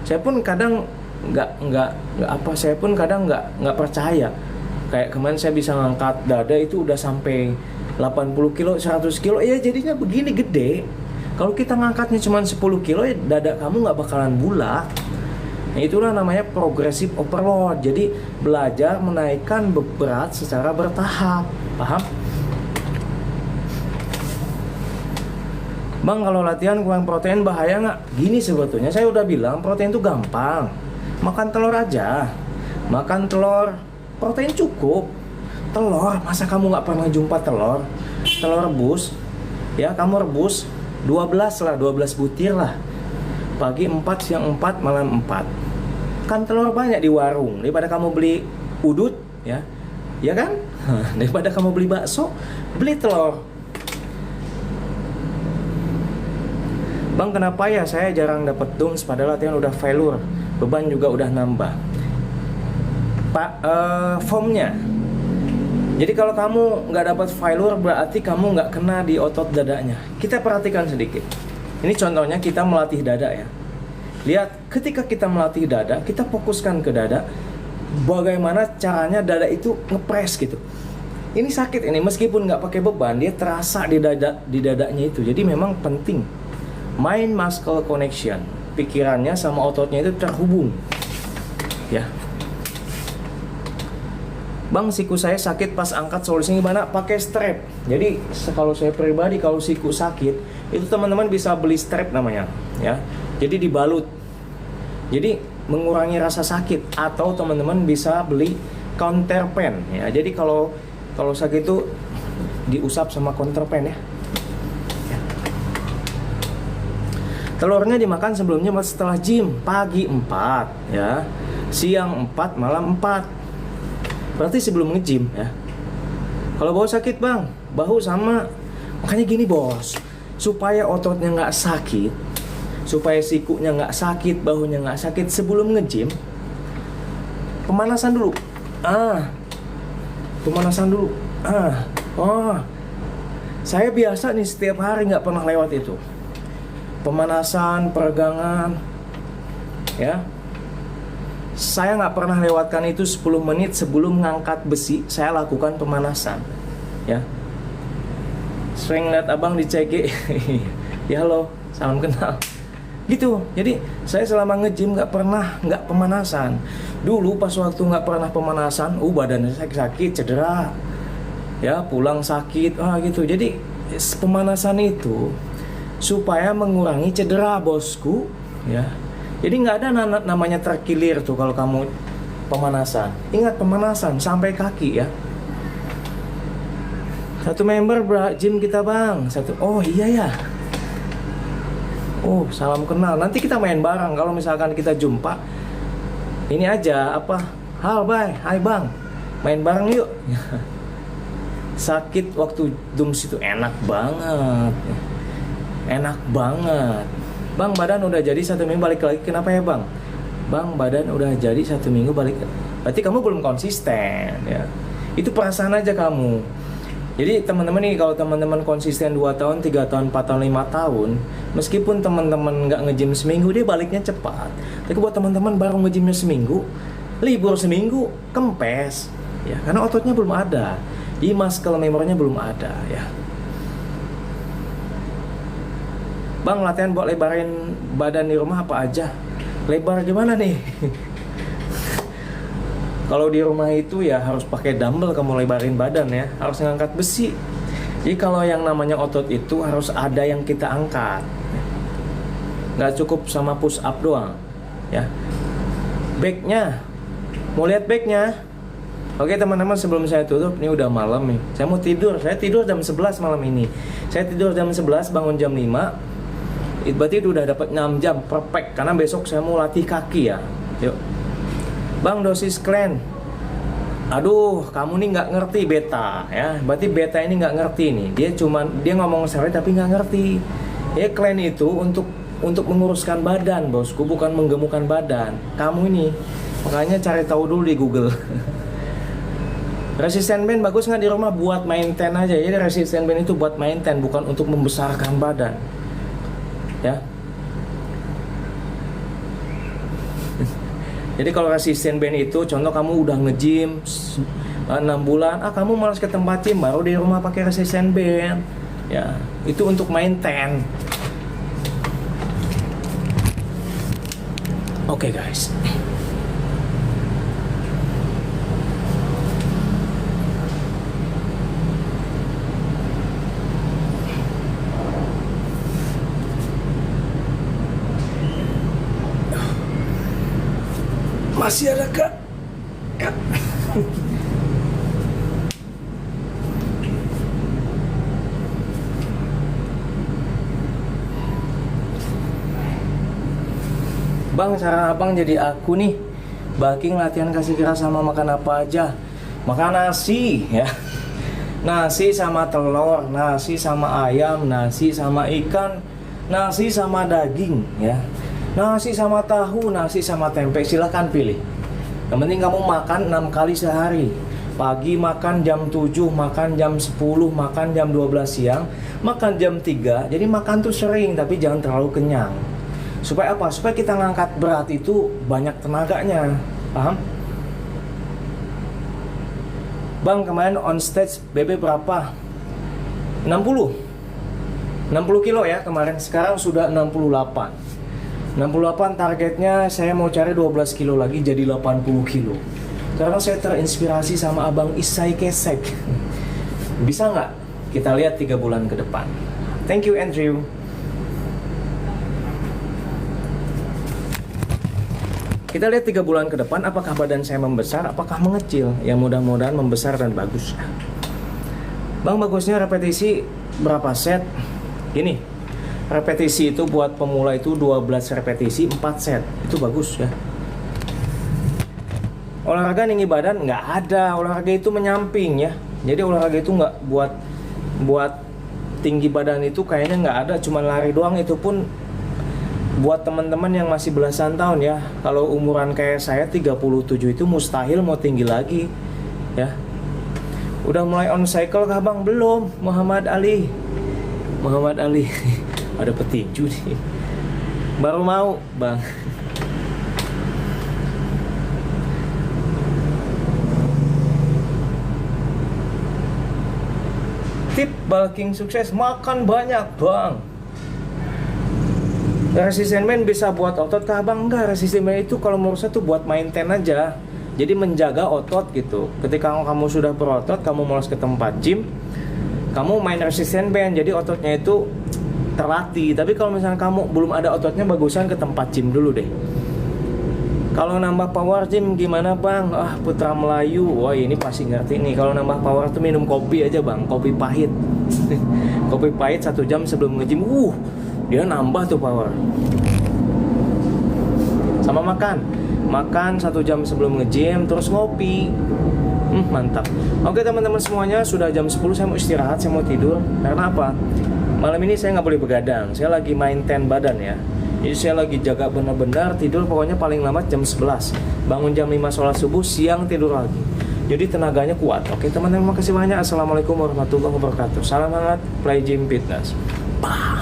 Saya pun kadang nggak percaya. Kayak kemarin saya bisa ngangkat dada itu udah sampai 80 kilo, 100 kilo. Ya jadinya begini gede. Kalau kita ngangkatnya cuma 10 kilo ya dada kamu nggak bakalan bulat. Nah, itulah namanya progressive overload. Jadi belajar menaikkan berat secara bertahap. Paham? Bang, kalau latihan kurang protein bahaya nggak? Gini sebetulnya saya udah bilang protein itu gampang. Makan telur aja. Makan telur, protein cukup. Telur, masa kamu nggak pernah jumpa telur? Telur rebus, ya kamu rebus 12 butir lah. Pagi 4, siang 4, malam 4. Kan telur banyak di warung. Daripada kamu beli udut, ya kan? Daripada kamu beli bakso, beli telur. Bang, kenapa ya saya jarang dapat DOMS padahal latihan udah failure, beban juga udah nambah. Pak, formnya. Jadi kalau kamu nggak dapat failure berarti kamu nggak kena di otot dadanya. Kita perhatikan sedikit. Ini contohnya kita melatih dada ya. Lihat, ketika kita melatih dada, kita fokuskan ke dada. Bagaimana caranya dada itu ngepres gitu. Ini sakit ini, meskipun nggak pakai beban, dia terasa di dadanya itu. Jadi memang penting. Mind muscle connection, pikirannya sama ototnya itu terhubung. Ya. Bang, siku saya sakit pas angkat, solusinya gimana? Pakai strap. Jadi kalau saya pribadi kalau siku sakit, itu teman-teman bisa beli strap namanya, ya. Jadi dibalut. Jadi mengurangi rasa sakit, atau teman-teman bisa beli counterpan ya. Jadi kalau sakit itu diusap sama counterpan ya. Telurnya dimakan sebelumnya setelah gym, pagi 4 ya, siang 4, malam 4. Berarti sebelum nge-gym ya. Kalau bahu sakit bang, bahu sama. Makanya gini bos, supaya ototnya nggak sakit, supaya sikunya nggak sakit, bahunya nggak sakit sebelum nge-gym, pemanasan dulu. Pemanasan dulu. Saya biasa nih setiap hari nggak pernah lewat itu. Pemanasan, peregangan, ya. Saya nggak pernah lewatkan itu 10 menit sebelum ngangkat besi. Saya lakukan pemanasan, ya. Sering lihat abang di CG, ya halo, salam kenal. Gitu. Jadi saya selama nge-gym nggak pemanasan. Dulu pas waktu nggak pernah pemanasan, badannya sakit, cedera, ya pulang sakit, gitu. Jadi pemanasan itu supaya mengurangi cedera bosku, ya. Jadi nggak ada namanya terkilir tuh kalau kamu pemanasan. Ingat pemanasan sampai kaki ya. Satu member gym kita bang, oh iya ya. Oh salam kenal. Nanti kita main bareng kalau misalkan kita jumpa. Ini aja apa? Hai bang, main bareng yuk. Sakit waktu DOMS itu enak banget. Enak banget. Bang, badan udah jadi 1 minggu balik lagi. Kenapa ya bang? Bang, badan udah jadi 1 minggu balik. Berarti kamu belum konsisten ya. Itu perasaan aja kamu. Jadi teman-teman nih, kalau teman-teman konsisten 2 tahun, 3 tahun, 4 tahun, 5 tahun, meskipun teman-teman nggak nge-gym seminggu, dia baliknya cepat. Tapi buat teman-teman baru nge-gymnya seminggu, libur seminggu, kempes, ya, karena ototnya belum ada, jadi muscle memory-nya belum ada, ya. Bang, latihan buat lebarin badan di rumah apa aja? Lebar gimana nih? Kalau di rumah itu ya harus pakai dumbbell kamu lebarin badan ya, harus ngangkat besi. Jadi kalau yang namanya otot itu harus ada yang kita angkat. Nggak cukup sama push up doang, ya. Backnya, mau lihat backnya? Oke teman-teman, sebelum saya tutup, ini udah malam nih. Saya mau tidur, saya tidur jam 11 malam ini. Saya tidur jam 11, bangun jam 5. Berarti itu udah dapat 6 jam, perfect. Karena besok saya mau latih kaki ya. Yuk. Bang, dosis clean. Aduh, kamu nih nggak ngerti beta ya. Berarti beta ini nggak ngerti nih. Dia ngomong sehari tapi nggak ngerti. Ya, clean itu untuk menguruskan badan, bosku, bukan menggemukkan badan. Kamu ini makanya cari tahu dulu di Google. Resisten band bagus nggak di rumah? Buat maintain aja. Jadi resisten band itu buat maintain, bukan untuk membesarkan badan. Ya. Jadi kalau resisten band itu, contoh kamu udah nge-gym 6 bulan, kamu malas ke tempat gym, baru di rumah pakai resisten band. Ya, itu untuk maintain. Oke, guys. Masih ada kak? Ya. Bang, saran abang jadi aku nih. Bulking latihan kasih keras sama makan apa aja? Makan nasi ya. Nasi sama telur, nasi sama ayam, nasi sama ikan, nasi sama daging ya. Nasi sama tahu, nasi sama tempe, silahkan pilih. Yang penting kamu makan 6 kali sehari. Pagi makan jam 7, makan jam 10, makan jam 12 siang, makan jam 3. Jadi makan tuh sering, tapi jangan terlalu kenyang. Supaya apa? Supaya kita ngangkat berat itu banyak tenaganya. Paham? Bang, kemarin on stage BB berapa? 60 kilo ya kemarin. Sekarang sudah 68 targetnya. Saya mau cari 12 kilo lagi jadi 80 kilo. Karena saya terinspirasi sama Abang Isai Kesek. Bisa nggak? Kita lihat 3 bulan ke depan. Thank you Andrew. Kita lihat 3 bulan ke depan, apakah badan saya membesar, apakah mengecil. Ya mudah-mudahan membesar dan bagus. Bang, bagusnya repetisi berapa set? Gini, repetisi itu buat pemula itu 12 repetisi 4 set. Itu bagus ya. Olahraga tinggi badan nggak ada. Olahraga itu menyamping ya. Jadi olahraga itu nggak buat tinggi badan itu kayaknya nggak ada. Cuma lari doang, itu pun buat teman-teman yang masih belasan tahun ya. Kalau umuran kayak saya 37 itu mustahil mau tinggi lagi ya. Udah mulai on cycle kah bang? Belum. Muhammad Ali ada petinju nih. Baru mau bang. Tip bulking sukses, makan banyak bang. Resisten band bisa buat otot kah bang? Enggak, resisten band itu kalau menurut saya tuh buat maintain aja. Jadi menjaga otot gitu. Ketika kamu sudah berotot, kamu malas ke tempat gym, kamu main resisten band, jadi ototnya itu terlatih. Tapi kalau misalnya kamu belum ada ototnya, bagusan ke tempat gym dulu deh. Kalau nambah power gym gimana bang? Putra Melayu, wah ini pasti ngerti nih. Kalau nambah power tuh minum kopi aja bang, kopi pahit. Kopi pahit 1 jam sebelum nge-gym, dia nambah tuh power. Sama makan 1 jam sebelum nge-gym, terus ngopi. Mantap. Oke teman-teman semuanya, sudah jam 10, saya mau istirahat, saya mau tidur. Karena apa? Malam ini saya nggak boleh begadang, saya lagi maintain badan ya. Jadi saya lagi jaga benar-benar, tidur pokoknya paling lambat jam 11. Bangun jam 5 sholat subuh, siang tidur lagi. Jadi tenaganya kuat. Oke teman-teman, makasih banyak. Assalamualaikum warahmatullahi wabarakatuh. Salam hangat, Play Gym Fitness. Bye.